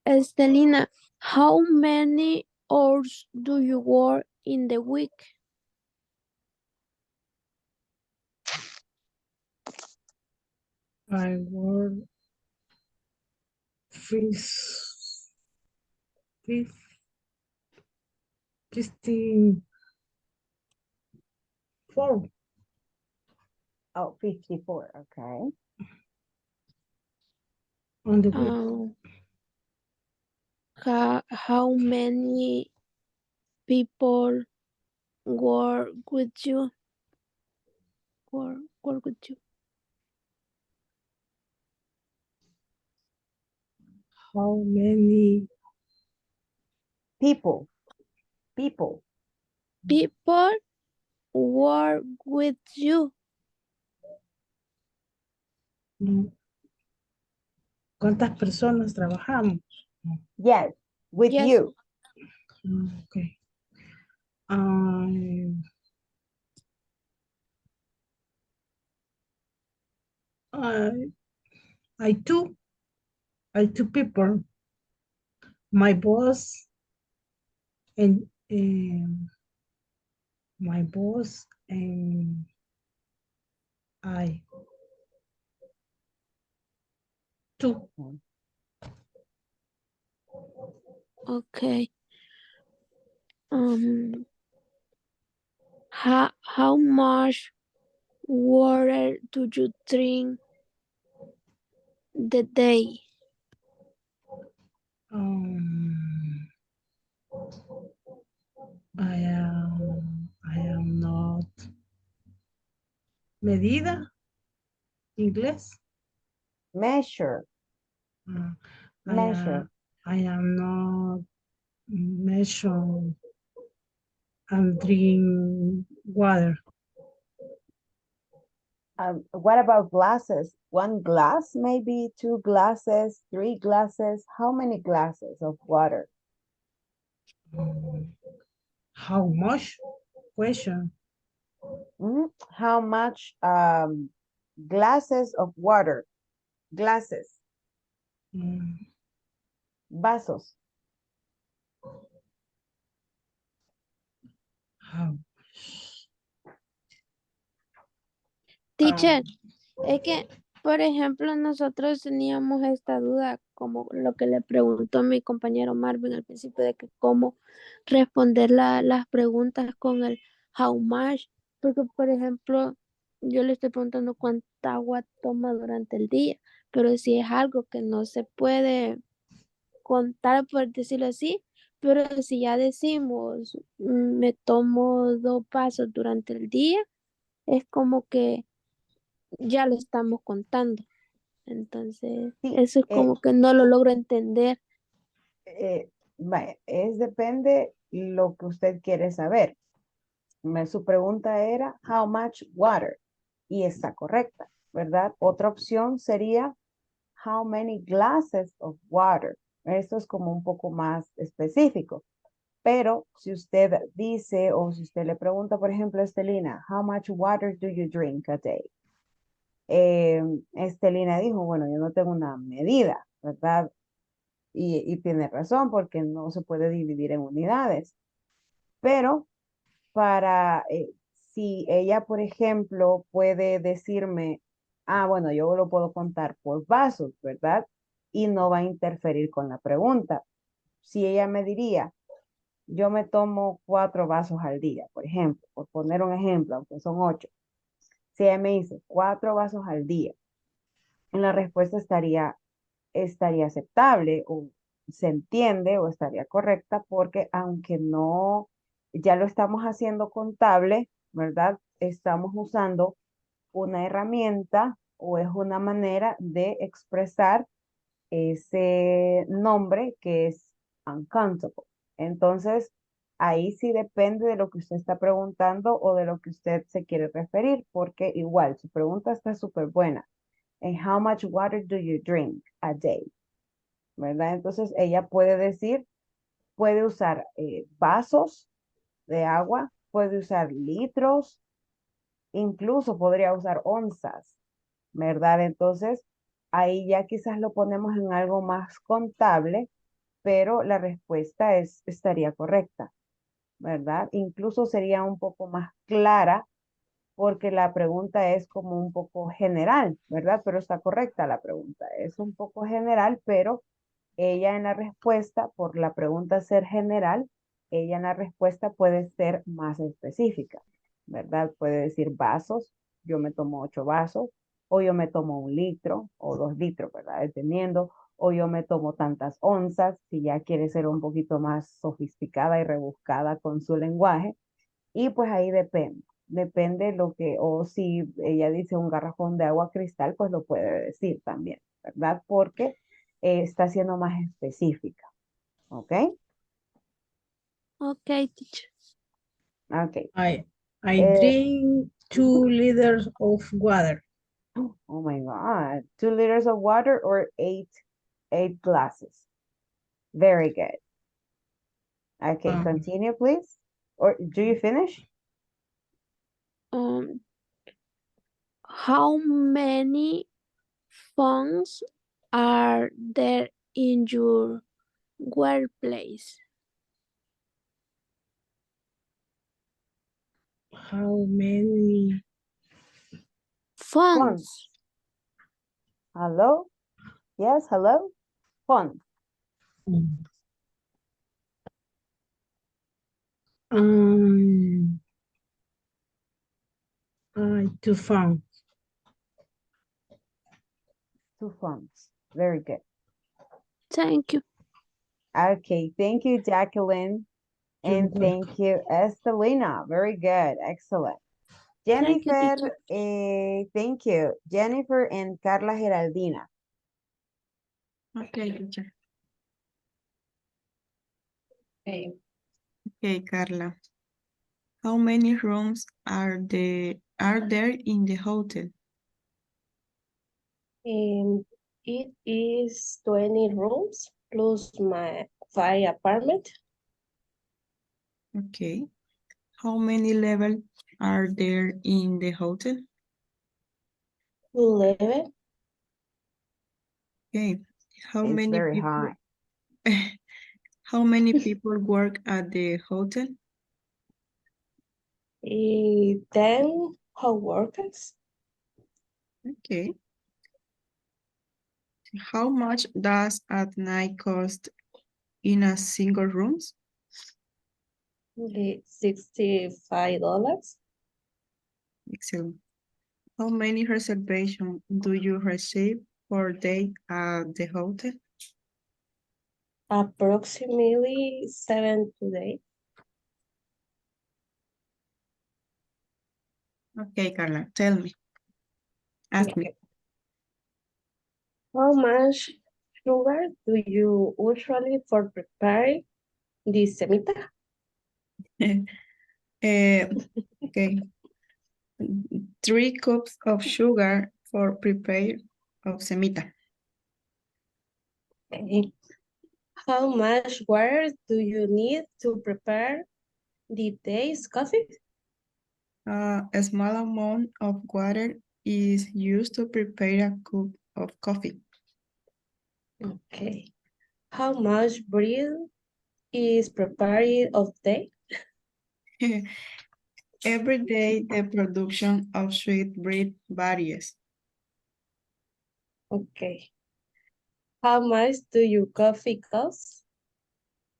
Estelina, how many hours do you work in the week? I work 54. Oh, 54, okay. On the week. How many people work with you? Work with you? How many people work with you? ¿Cuántas personas trabajamos? Yes, with Yes. you. Okay. I two people. My boss and my boss and I. Two. Okay. How much water do you drink the day? I am not. Medida. Inglés. Measure. Measure. I am not measure and drink water. What about glasses? 1 glass, maybe 2 glasses, 3 glasses. How many glasses of water? How much? Question. How much glasses of water? Glasses. Vasos. How? Teacher, es que, por ejemplo, nosotros teníamos esta duda, como lo que le preguntó mi compañero Marvin al principio, de que cómo responder las preguntas con el how much, porque, por ejemplo, yo le estoy preguntando cuánta agua toma durante el día, pero si es algo que no se puede contar, por decirlo así, pero si ya decimos, me tomo 2 vasos durante el día, es como que ya lo estamos contando. Entonces, Sí, eso es como que no lo logro entender. vaya, depende lo que usted quiere saber. Su pregunta era, how much water? Y está correcta, ¿verdad? Otra opción sería, how many glasses of water? Esto es como un poco más específico. Pero si usted dice o si usted le pregunta, por ejemplo, a Estelina, how much water do you drink a day? Estelina dijo, bueno, yo no tengo una medida, ¿verdad? Y tiene razón porque no se puede dividir en unidades. Pero si ella, por ejemplo, puede decirme, bueno, yo lo puedo contar por vasos, ¿verdad? Y no va a interferir con la pregunta. Si ella me diría, yo me tomo 4 vasos al día, por ejemplo, por poner un ejemplo, aunque son 8. Si ella me dice 4 vasos al día, la respuesta estaría aceptable o se entiende o estaría correcta porque aunque no, ya lo estamos haciendo contable, ¿verdad? Estamos usando una herramienta o es una manera de expresar ese nombre que es uncountable. Entonces, ahí sí depende de lo que usted está preguntando o de lo que usted se quiere referir, porque igual su pregunta está súper buena. And how much water do you drink a day? ¿Verdad? Entonces, ella puede decir, puede usar vasos de agua, puede usar litros, incluso podría usar onzas, ¿verdad? Entonces, ahí ya quizás lo ponemos en algo más contable, pero la respuesta estaría correcta, ¿verdad? Incluso sería un poco más clara porque la pregunta es como un poco general, ¿verdad? Pero está correcta la pregunta. Es un poco general, pero ella en la respuesta, por la pregunta ser general, ella en la respuesta puede ser más específica, ¿verdad? Puede decir vasos, yo me tomo 8 vasos, o yo me tomo 1 litro o 2 litros, ¿verdad? Dependiendo, o yo me tomo tantas onzas, si ya quiere ser un poquito más sofisticada y rebuscada con su lenguaje, y pues ahí depende lo que, o si ella dice un garrafón de agua cristal, pues lo puede decir también, ¿verdad? Porque está siendo más específica, ¿ok? Ok, teacher. Ok. I Eh, drink 2 liters of water. Oh my God. 2 liters of water or 8 glasses. Very good. Okay, continue, please. Or do you finish? How many phones are there in your workplace? How many phones? Hello? Yes, hello? Phone. Two phones. 2 phones. Very good. Thank you. Okay, thank you, Jacqueline. And thank you, Estelina. Very good. Excellent. Thank you, Jennifer, teacher. thank you. Jennifer and Carla Geraldina. Okay, teacher. Okay, Carla. How many rooms are there in the hotel? It is 20 rooms plus my 5 apartment. Okay. How many levels are there in the hotel? 11. Okay. How It's many very people? high. How many people work at the hotel? 10 co-workers. Okay. How much does at night cost in a single room? Okay, $65. Excellent. How many reservations do you receive per day at the hotel? Approximately 7 today. Okay, Carla, tell me. Ask me. How much sugar do you usually for preparing the semita? Okay. 3 cups of sugar for prepare of semita. Okay. How much water do you need to prepare the day's coffee? A small amount of water is used to prepare a cup of coffee. Okay. How much bread is prepared of day? Every day, the production of sweet bread varies. Okay. How much do your coffee cost?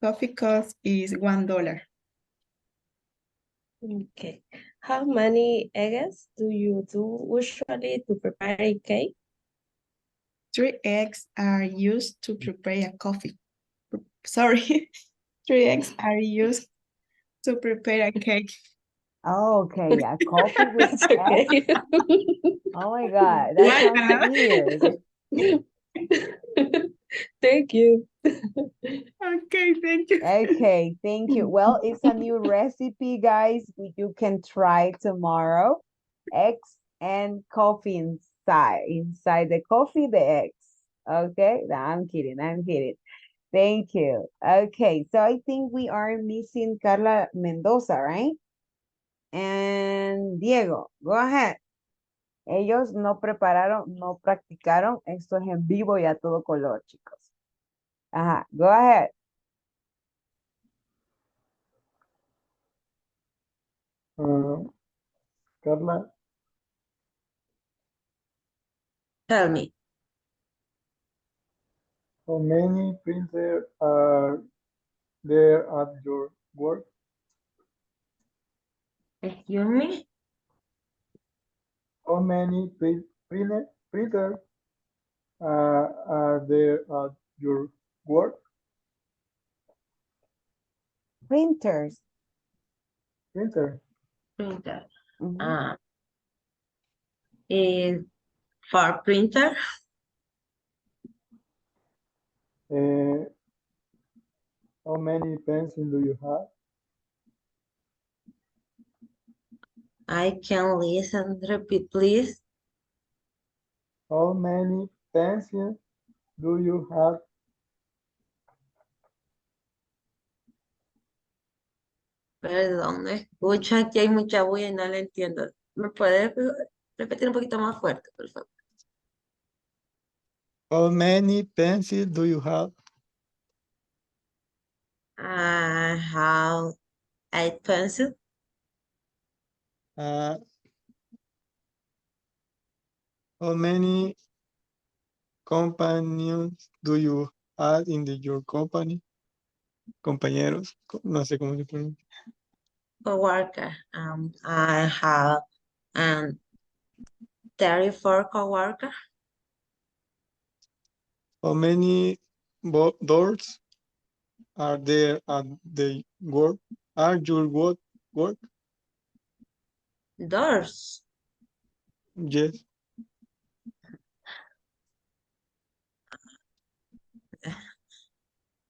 Coffee cost is $1. Okay. How many eggs do you do usually to prepare a cake? 3 eggs are used to prepare a coffee. Sorry, 3 eggs are used to prepare a cake. Oh, okay, yeah, coffee with That's okay. eggs. Oh my God, that sounds weird. Thank you. Okay, thank you. Okay, thank you. Well, it's a new recipe, guys. You can try tomorrow. Eggs and coffee inside. Inside the coffee, the eggs. Okay, no, I'm kidding. I'm kidding. Thank you. Okay, so I think we are missing Carla Mendoza, right? And Diego, go ahead. Ellos no prepararon, no practicaron. Esto es en vivo y a todo color, chicos. Ajá, go ahead. Carla, Tell me. how many printers are there at your work? Excuse me? How many printers are there at your work? Printers. Printer. Printer. Mhm. Is for printer? How many pencils do you have? I can listen. Repeat, please. How many pencils do you have? Perdón, no escucho. Aquí hay mucha bulla y no la entiendo. ¿Me puede repetir un poquito más fuerte, por favor? How many pencils do you have? I have 8 pencils. How many companions do you have in your company? Compañeros, no sé cómo se pronuncia. Coworker. I have 34 coworker. How many doors are there at the work? Are your work? Doors. Yes.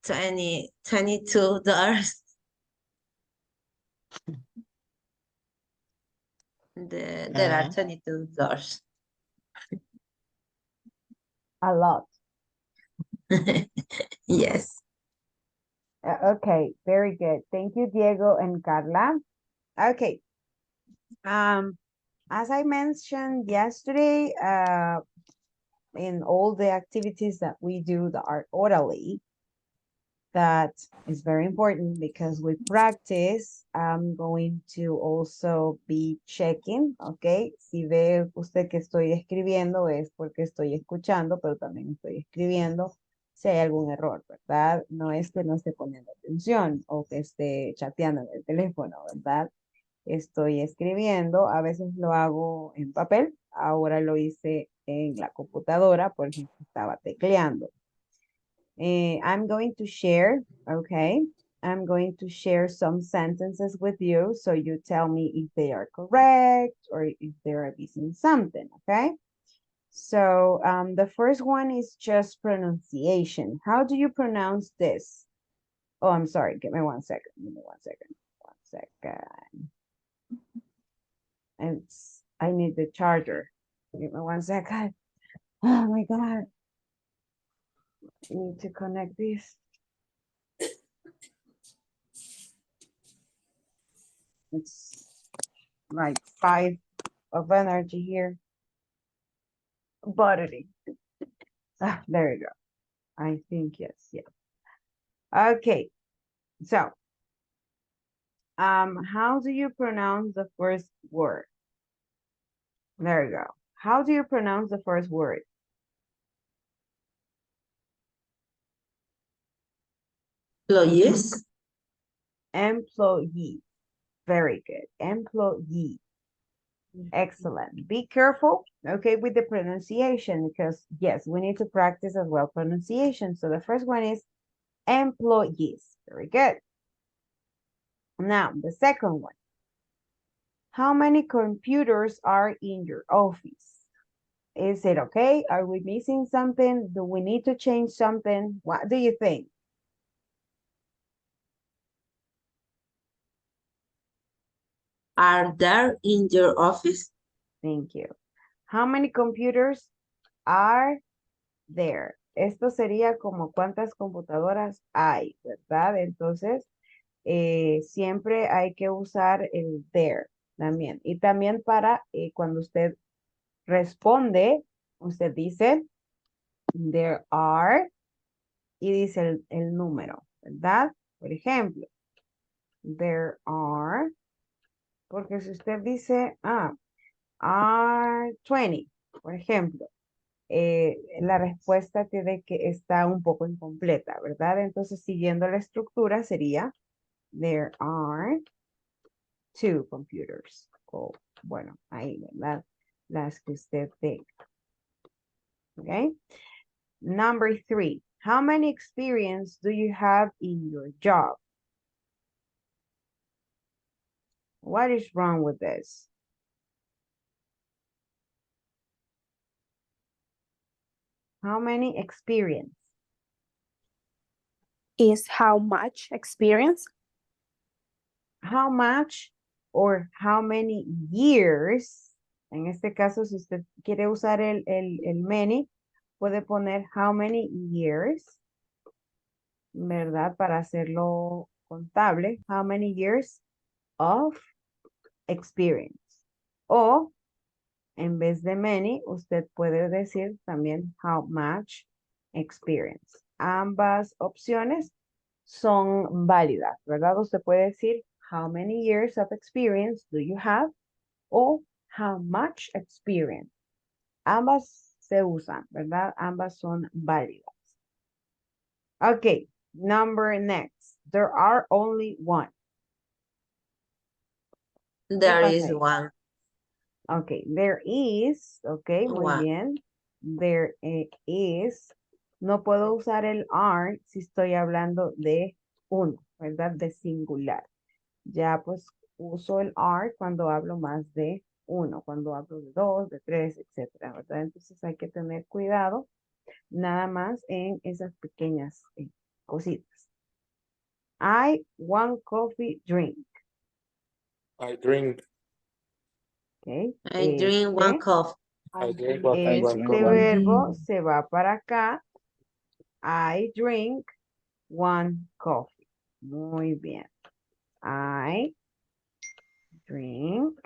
22 doors. There are 22 doors. A lot. Yes. Okay, very good. Thank you, Diego and Carla. Okay. As I mentioned yesterday, in all the activities that we do that are orally, that is very important because with practice, I'm going to also be checking, okay? Si ve usted que estoy escribiendo es porque estoy escuchando, pero también estoy escribiendo si hay algún error, ¿verdad? No es que no esté poniendo atención o que esté chateando en el teléfono, ¿verdad? Estoy escribiendo, a veces lo hago en papel, ahora lo hice en la computadora porque estaba tecleando. I'm going to share, okay? I'm going to share some sentences with you so you tell me if they are correct or if they are missing something, okay? So the first one is just pronunciation. How do you pronounce this? Oh, I'm sorry, give me 1 second, give me 1 second, 1 second. And I need the charger. Give me 1 second. Oh my God. I need to connect this. It's like 5 of energy here. Battery. Ah, there you go. I think yes, yeah. Okay. So, how do you pronounce the first word? There you go. How do you pronounce the first word? Employees. Employee. Very good. Employee. Excellent. Be careful, okay, with the pronunciation because, yes, we need to practice as well pronunciation. So the first one is employees. Very good. Now, the second one. How many computers are in your office? Is it okay? Are we missing something? Do we need to change something? What do you think? Are there in your office? Thank you. How many computers are there? Esto sería como cuántas computadoras hay, ¿verdad? Entonces, siempre hay que usar el there también. Y también para cuando usted responde, usted dice, there are, y dice el número, ¿verdad? Por ejemplo, there are, porque si usted dice, are 20, por ejemplo, la respuesta tiene que está un poco incompleta, ¿verdad? Entonces, siguiendo la estructura sería, there are 2 computers. O, bueno, ahí, ¿verdad? Las que usted tenga. Okay. Number 3. How many experience do you have in your job? What is wrong with this? How many experience? Is how much experience? How much or how many years? En este caso, si usted quiere usar el many, puede poner how many years, ¿verdad? Para hacerlo contable. How many years of experience. O, en vez de many, usted puede decir también how much experience. Ambas opciones son válidas, ¿verdad? Usted puede decir how many years of experience do you have? O how much experience. Ambas se usan, ¿verdad? Ambas son válidas. Okay, number next. There are only one. There is one. Okay, there is, okay, muy One. bien. There is. No puedo usar el are si estoy hablando de uno, ¿verdad? De singular. Ya pues uso el are cuando hablo más de uno, cuando hablo de dos, de tres, etcétera, ¿verdad? Entonces hay que tener cuidado nada más en esas pequeñas cositas. I want coffee drink. I drink. Okay. I drink one coffee. I drink one Este verbo se va para acá. I drink one coffee. Muy bien. I drink,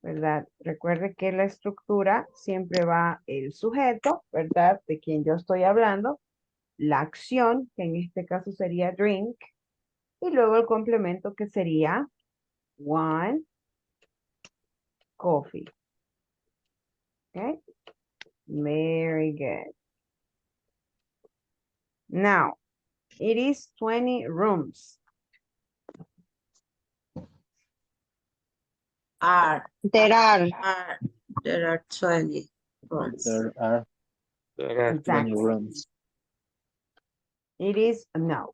¿verdad? Recuerde que la estructura siempre va el sujeto, ¿verdad? De quien yo estoy hablando. la acción, que en este caso sería drink, y luego el complemento que sería one coffee. Okay, very good. Now, it is 20 rooms. There are. There are 20 rooms. There are 20 Exactly. rooms. It is no.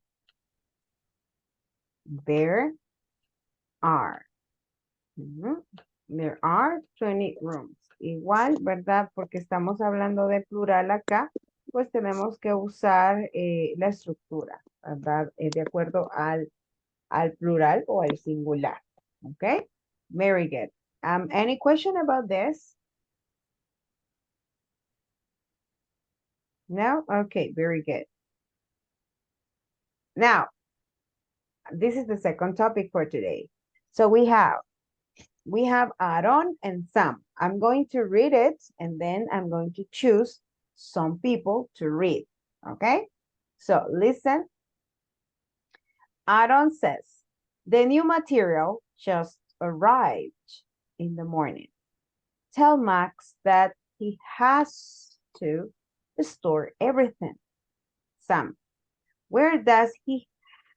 There are. Ujú. There are 20 rooms. Igual, ¿verdad? Porque estamos hablando de plural acá, pues tenemos que usar la estructura, ¿verdad? De acuerdo al plural o al singular. Okay? Very good. Any question about this? No? Okay, very good. Now, this is the second topic for today. So we have Aaron and Sam. I'm going to read it and then I'm going to choose some people to read. Okay? So listen. Aaron says, the new material just arrived in the morning. Tell Max that he has to store everything. Sam, where does he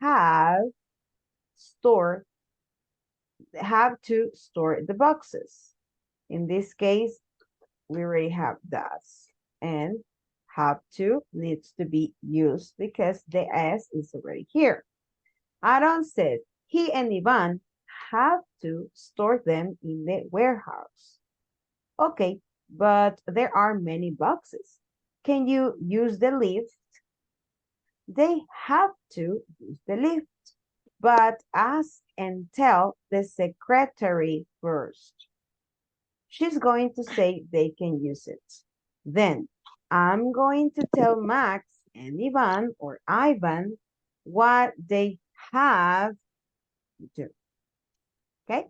have to store the boxes? In this case, we already have does, and have to needs to be used because the S is already here. Aaron said he and Ivan have to store them in the warehouse. Okay, but there are many boxes. Can you use the lift? They have to use the lift, but ask and tell the secretary first. She's going to say they can use it. Then I'm going to tell Max and Ivan or Ivan what they have to do. Okay?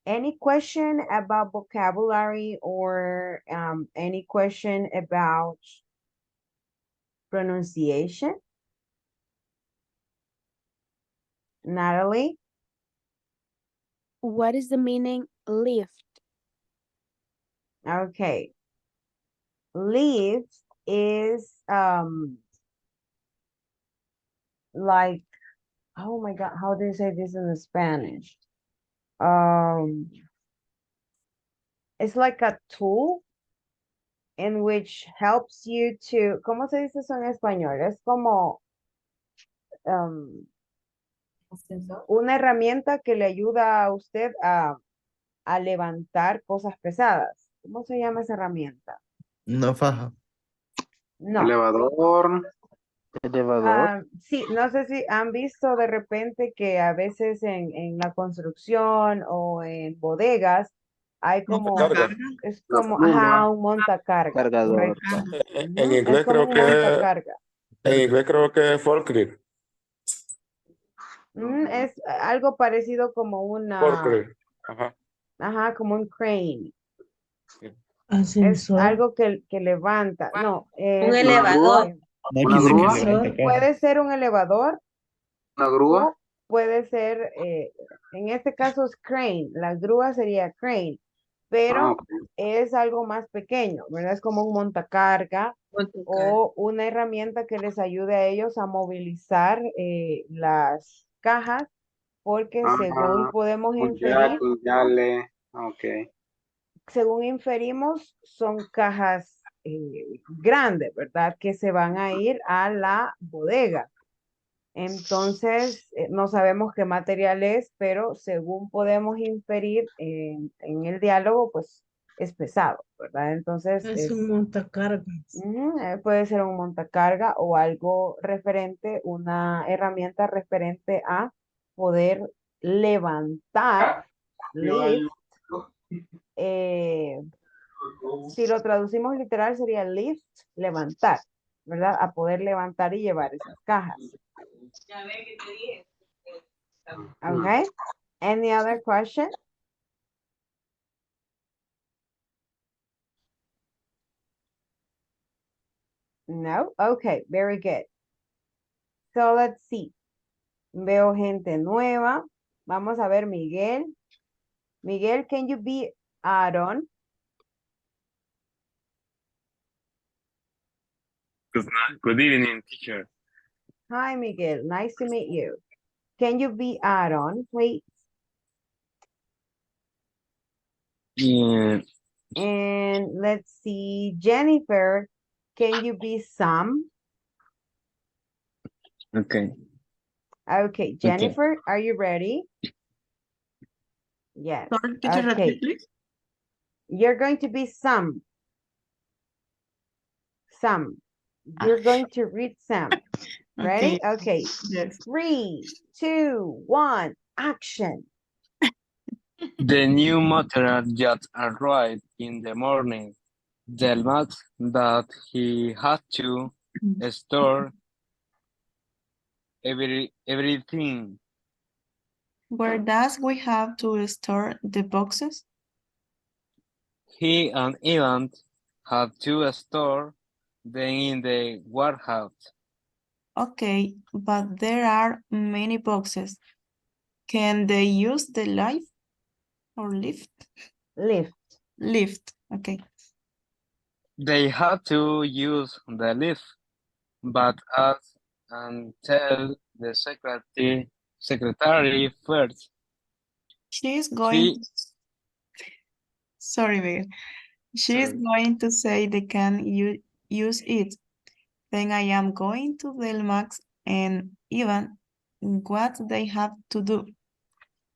Any question about vocabulary or any question about pronunciation? Natalie? What is the meaning lift? Okay. Lift is like, oh my God, how do you say this in Spanish? It's like a tool in which helps you to, ¿cómo se dice eso en español? Es como una herramienta que le ayuda a usted a levantar cosas pesadas. ¿Cómo se llama esa herramienta? Una faja. No. Elevador. Sí, no sé si han visto de repente que a veces en la construcción o en bodegas hay como, es como, ajá, un montacarga. Cargador. Correcto. En Ujú, inglés es como creo un que montacarga. es forklift. Es algo parecido como una, Forklift. Ajá. ajá, como un crane. Es Ascensor. algo que levanta. No, Un elevador. ¿Una grúa? puede ser un elevador. ¿Una grúa? O puede ser, en este caso es crane, la grúa sería crane, pero ok. es algo más pequeño, ¿verdad? Es como un montacarga o una herramienta que les ayude a ellos a movilizar las cajas, porque según podemos inferir, Ok. según inferimos, son cajas grandes, ¿verdad? Que se van a ir a la bodega. Entonces, no sabemos qué material es, pero según podemos inferir en el diálogo, pues es pesado, ¿verdad? Entonces, Es un montacargas. puede ser un montacarga o algo referente, una herramienta referente a poder levantar, lift. Si lo traducimos literal sería lift, levantar, ¿verdad? A poder levantar y llevar esas cajas. Okay. Any other question? No? Okay, very good. So let's see. Veo gente nueva. Vamos a ver Miguel. Miguel, can you be Aaron? Good evening, teacher. Hi, Miguel. Nice to meet you. Can you be Aaron, please? Yeah. And let's see, Jennifer, can you be Sam? Okay. Okay, Jennifer, are you ready? Yes. Sorry, teacher, Okay. repeat, please. You're going to be Sam. Sam. You're going to read Sam. Ready? Okay. Yes. 3, 2, 1, action. The new material just arrived in the morning. The max that he had to store everything. Where does we have to store the boxes? He and Ivan had to store them in the warehouse. Okay, but there are many boxes. Can they use the lift or lift? Lift. Lift, okay. They had to use the lift, but ask and tell the secretary first. She's going. Sorry, Miguel. She's going to say they can use it. Then I am going to tell Max and Ivan what they have to do.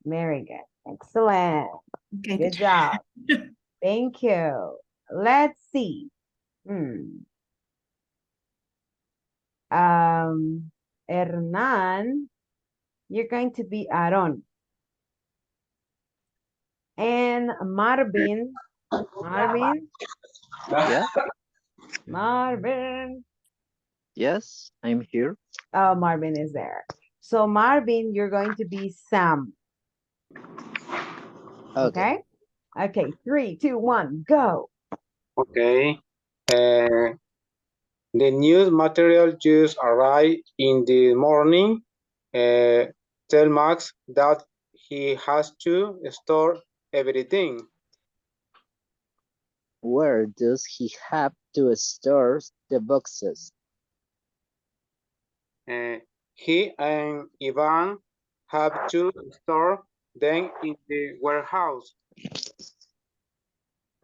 Very good. Excellent. Okay. Good job. Thank you. Let's see. Hernan, you're going to be Aaron. And Marvin. Marvin. Yeah. Marvin. Yes, I'm here. Oh, Marvin is there. So Marvin, you're going to be Sam. Okay. Okay. 3, 2, 1, go. Okay. The news material just arrived in the morning. Tell Max that he has to store everything. Where does he have to store the boxes? He and Ivan have to store them in the warehouse.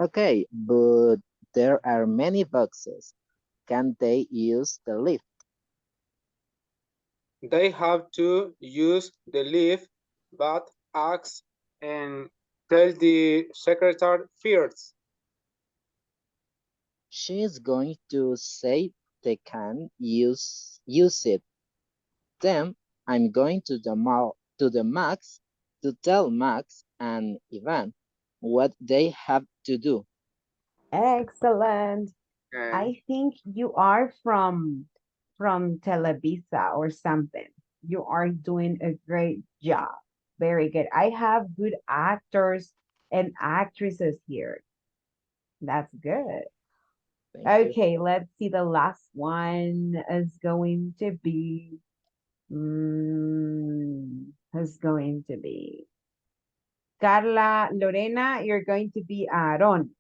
Okay, but there are many boxes. Can they use the lift? They have to use the lift, but ask and tell the secretary first. She is going to say they can use it. Then I'm going to the Max to tell Max and Ivan what they have to do. Excellent. Okay. I think you are from Televisa or something. You are doing a great job. Very good. I have good actors and actresses here. That's good. Okay, let's see. The last one is going to be Carla Lorena, you're going to be Aaron.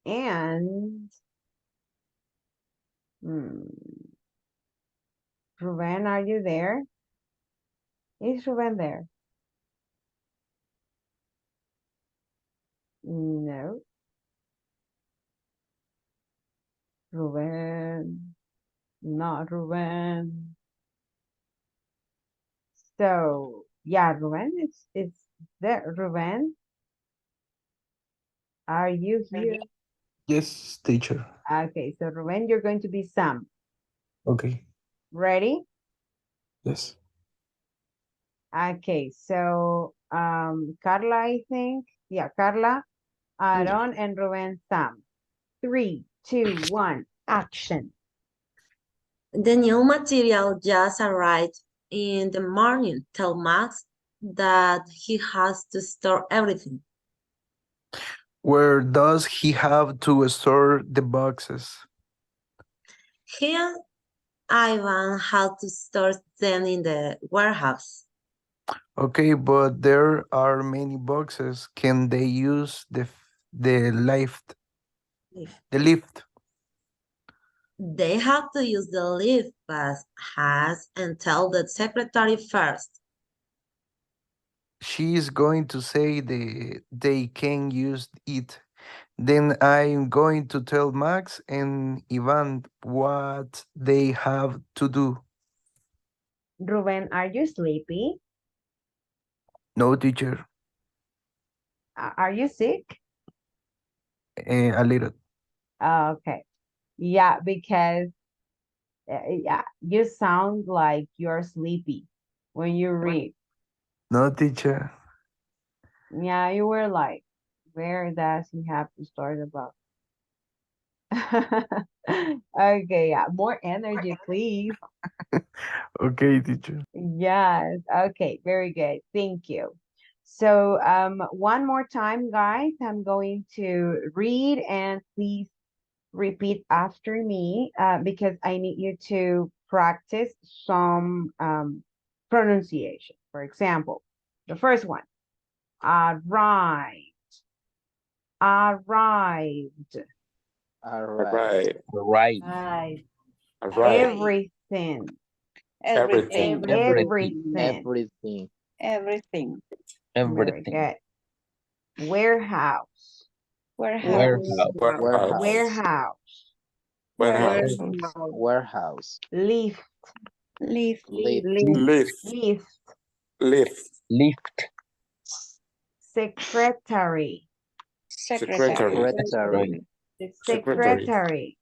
And Ruben, are you there? Is Ruben there? No. Ruben, not Ruben. So yeah, Ruben, it's there. Ruben, are you here? Yes, teacher. Okay, so Ruben, you're going to be Sam. Okay. Ready? Yes. Okay, so Carla, I think. Yeah, Carla, Aaron, and Ruben, Sam. 3, 2, 1, action. The new material just arrived in the morning. Tell Max that he has to store everything. Where does he have to store the boxes? He Ivan had to store them in the warehouse. Okay, but there are many boxes. Can they use the lift? The lift. They have to use the lift, but has and tell the secretary first. She is going to say they can use it. Then I'm going to tell Max and Ivan what they have to do. Ruben, are you sleepy? No, teacher. Are you sick? A little. Okay. Yeah, because yeah, you sound like you're sleepy when you read. No, teacher. Yeah, you were like, where does he have to start the book? Okay, yeah, more energy, please. Okay, teacher. Yes, okay, very good. Thank you. So one more time, guys, I'm going to read and please repeat after me because I need you to practice some pronunciation. For example, the first one, arrived, arrived, Alright. Right. Right. Right. everything, Everything. everything. Everything. Very good. Warehouse, Warehouse. warehouse, Warehouse. lift, Lift. lift, Lift. secretary, Secretary. secretary.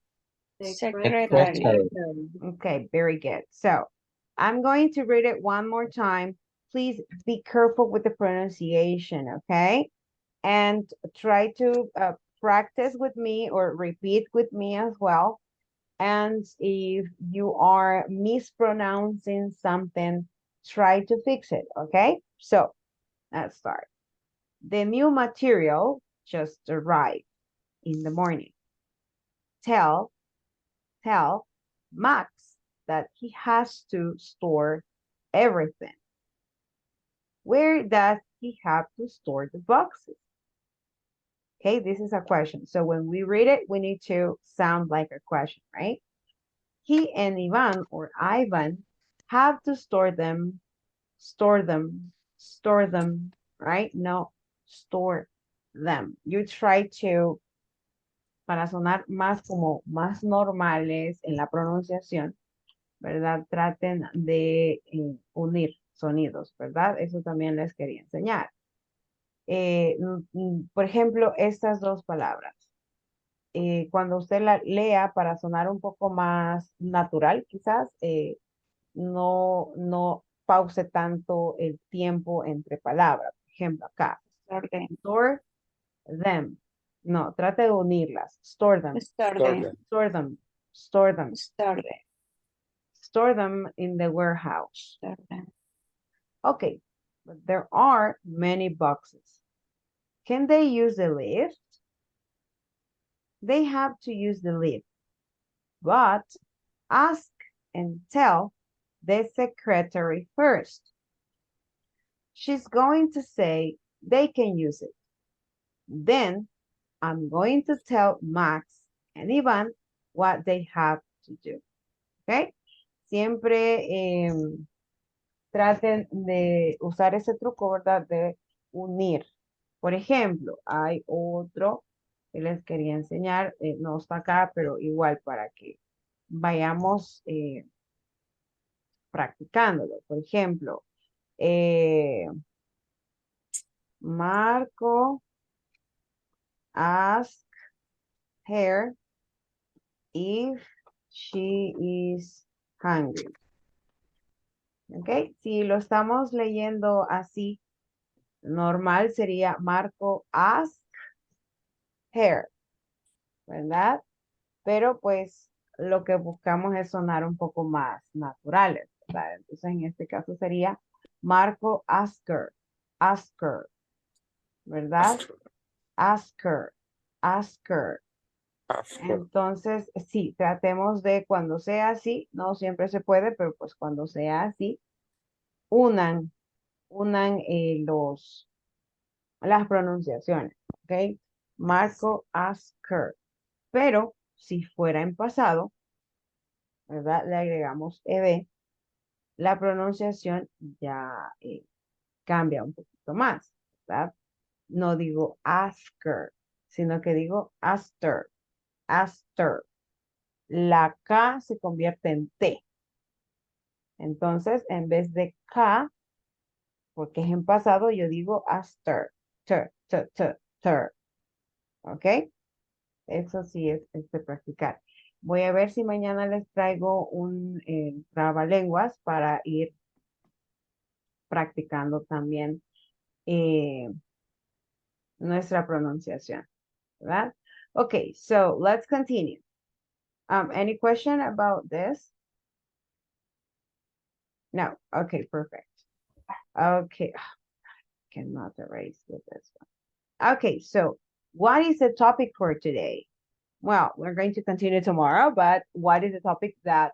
Okay, very good. So I'm going to read it one more time. Please be careful with the pronunciation, okay? And try to practice with me or repeat with me as well. And if you are mispronouncing something, try to fix it, okay? So let's start. The new material just arrived in the morning. Tell Max that he has to store everything. Where does he have to store the boxes? Okay, this is a question. So when we read it, we need to sound like a question, right? He and Ivan or Ivan have to store them, right? No, store them. You try to, para sonar más como más normales en la pronunciación, ¿verdad? Traten de unir sonidos, ¿verdad? Eso también les quería enseñar. Por ejemplo, estas dos palabras. Cuando usted la lea para sonar un poco más natural, quizás, no pause tanto el tiempo entre palabras. Por ejemplo, acá. Store them. No, trate de unirlas. Store them. Store them in the warehouse. Okay, but there are many boxes. Can they use the lift? They have to use the lift, but ask and tell the secretary first. She's going to say they can use it. Then I'm going to tell Max and Ivan what they have to do. Okay? Siempre traten de usar ese truco, ¿verdad? De unir. Por ejemplo, hay otro que les quería enseñar, no está acá, pero igual para que vayamos practicándolo. Por ejemplo, Marco asked her if she is hungry. Ok, si lo estamos leyendo así, normal sería Marco ask her, ¿verdad? Pero pues lo que buscamos es sonar un poco más naturales, ¿verdad? Entonces en este caso sería Marco ask her, ¿verdad? Ask her. Entonces, sí, tratemos de cuando sea así, no siempre se puede, pero pues cuando sea así, unan las pronunciaciones, ¿ok? Marco, asker. Pero si fuera en pasado, ¿verdad? Le agregamos ed, la pronunciación ya cambia un poquito más, ¿verdad? No digo asker, sino que digo aster, aster. La K se convierte en T. Entonces, en vez de K, porque es en pasado, yo digo aster, ter. ¿Ok? Eso sí es de practicar. Voy a ver si mañana les traigo un trabalenguas para ir practicando también nuestra pronunciación, ¿verdad? Okay, so let's continue. Any question about this? No. Okay, perfect. Okay, cannot erase with this one. Okay, so what is the topic for today? Well, we're going to continue tomorrow, but what is the topic that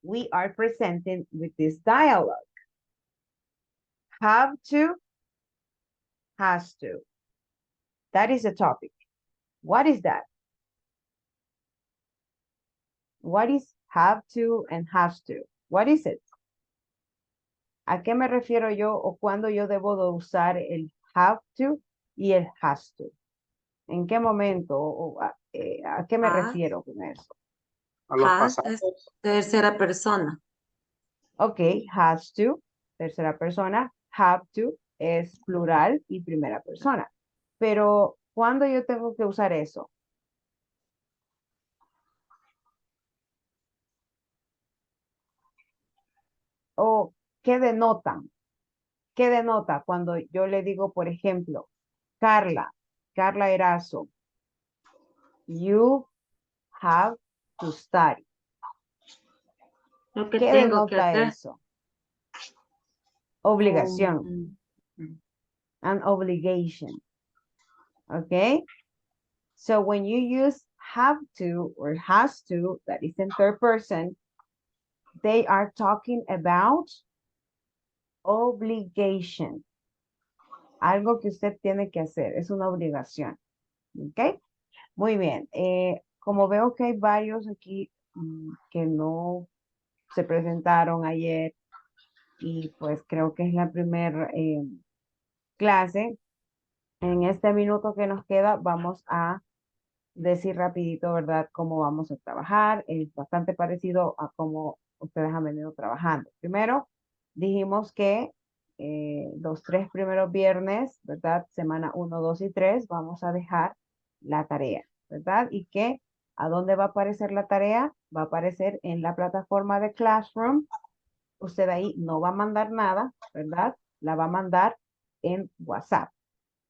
we are presenting with this dialogue? Have to, has to. That is the topic. What is that? What is have to and has to? What is it? ¿A qué me refiero yo o cuándo yo debo de usar el have to y el has to? ¿En qué momento o a qué me refiero con eso? A los Has es pasados. tercera persona. Ok, has to, tercera persona. Have to es plural y primera persona. Pero, ¿cuándo yo tengo que usar eso? ¿O qué denotan? ¿Qué denota cuando yo le digo, por ejemplo, Carla Erazo, you have to study? Lo que ¿Qué tengo que denota hacer. eso? Obligación. Mm, An obligation. Okay? So when you use have to or has to, that is in third person, they are talking about obligation. Algo que usted tiene que hacer, es una obligación. ¿Ok? Muy bien. Como veo que hay varios aquí que no se presentaron ayer y pues creo que es la primera clase. En este minuto que nos queda vamos a decir rapidito, ¿verdad? Cómo vamos a trabajar. Es bastante parecido a cómo ustedes han venido trabajando. Primero, dijimos que los 3 primeros viernes, ¿verdad? Semana 1, 2 y 3, vamos a dejar la tarea, ¿verdad? Y que, ¿a dónde va a aparecer la tarea? Va a aparecer en la plataforma de Classroom. Usted ahí no va a mandar nada, ¿verdad? La va a mandar en WhatsApp.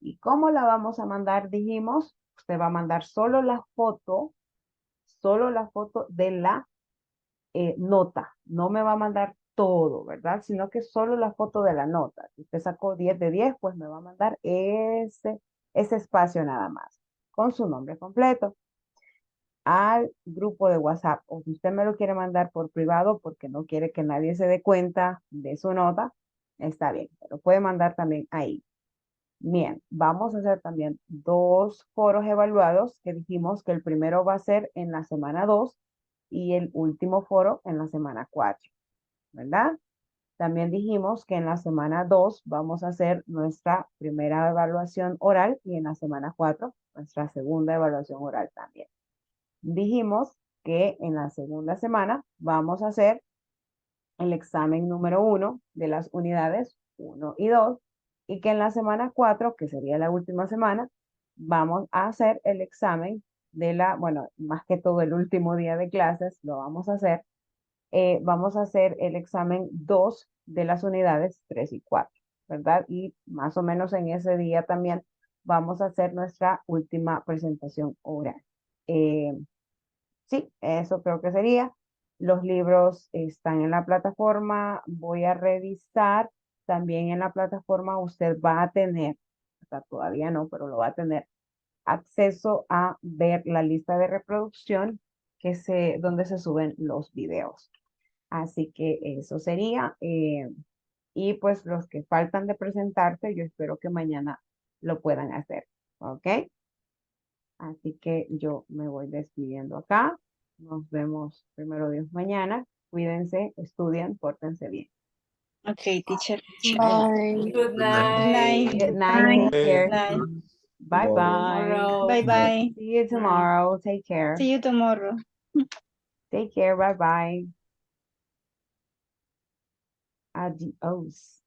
¿Y cómo la vamos a mandar? Dijimos, usted va a mandar solo la foto de la nota. No me va a mandar todo, ¿verdad? Sino que solo la foto de la nota. Si usted sacó 10 de 10, pues me va a mandar ese espacio nada más, con su nombre completo, al grupo de WhatsApp. O si usted me lo quiere mandar por privado porque no quiere que nadie se dé cuenta de su nota, está bien. Lo puede mandar también ahí. Bien, vamos a hacer también 2 foros evaluados que dijimos que el primero va a ser en la semana 2 y el último foro en la semana 4, ¿verdad? También dijimos que en la semana 2 vamos a hacer nuestra primera evaluación oral y en la semana 4 nuestra segunda evaluación oral también. Dijimos que en la segunda semana vamos a hacer el examen número 1 de las unidades 1 y 2 y que en la semana 4, que sería la última semana, vamos a hacer el examen de bueno, más que todo el último día de clases, lo vamos a hacer el examen 2 de las unidades 3 y 4, ¿verdad? Y más o menos en ese día también vamos a hacer nuestra última presentación oral. Sí, eso creo que sería. Los libros están en la plataforma. Voy a revisar. También en la plataforma usted va a tener, o sea, todavía no, pero lo va a tener, acceso a ver la lista de reproducción donde se suben los videos. Así que eso sería. Y pues los que faltan de presentarse, yo espero que mañana lo puedan hacer. ¿Ok? Así que yo me voy despidiendo acá. Nos vemos primero Dios mañana. Cuídense, estudien, pórtense bien. Okay, teacher. Bye. Good night. Good night. Take care. Night. Bye bye. Bye bye. See you tomorrow. Take care. See you tomorrow. Take care. Bye bye. Adios.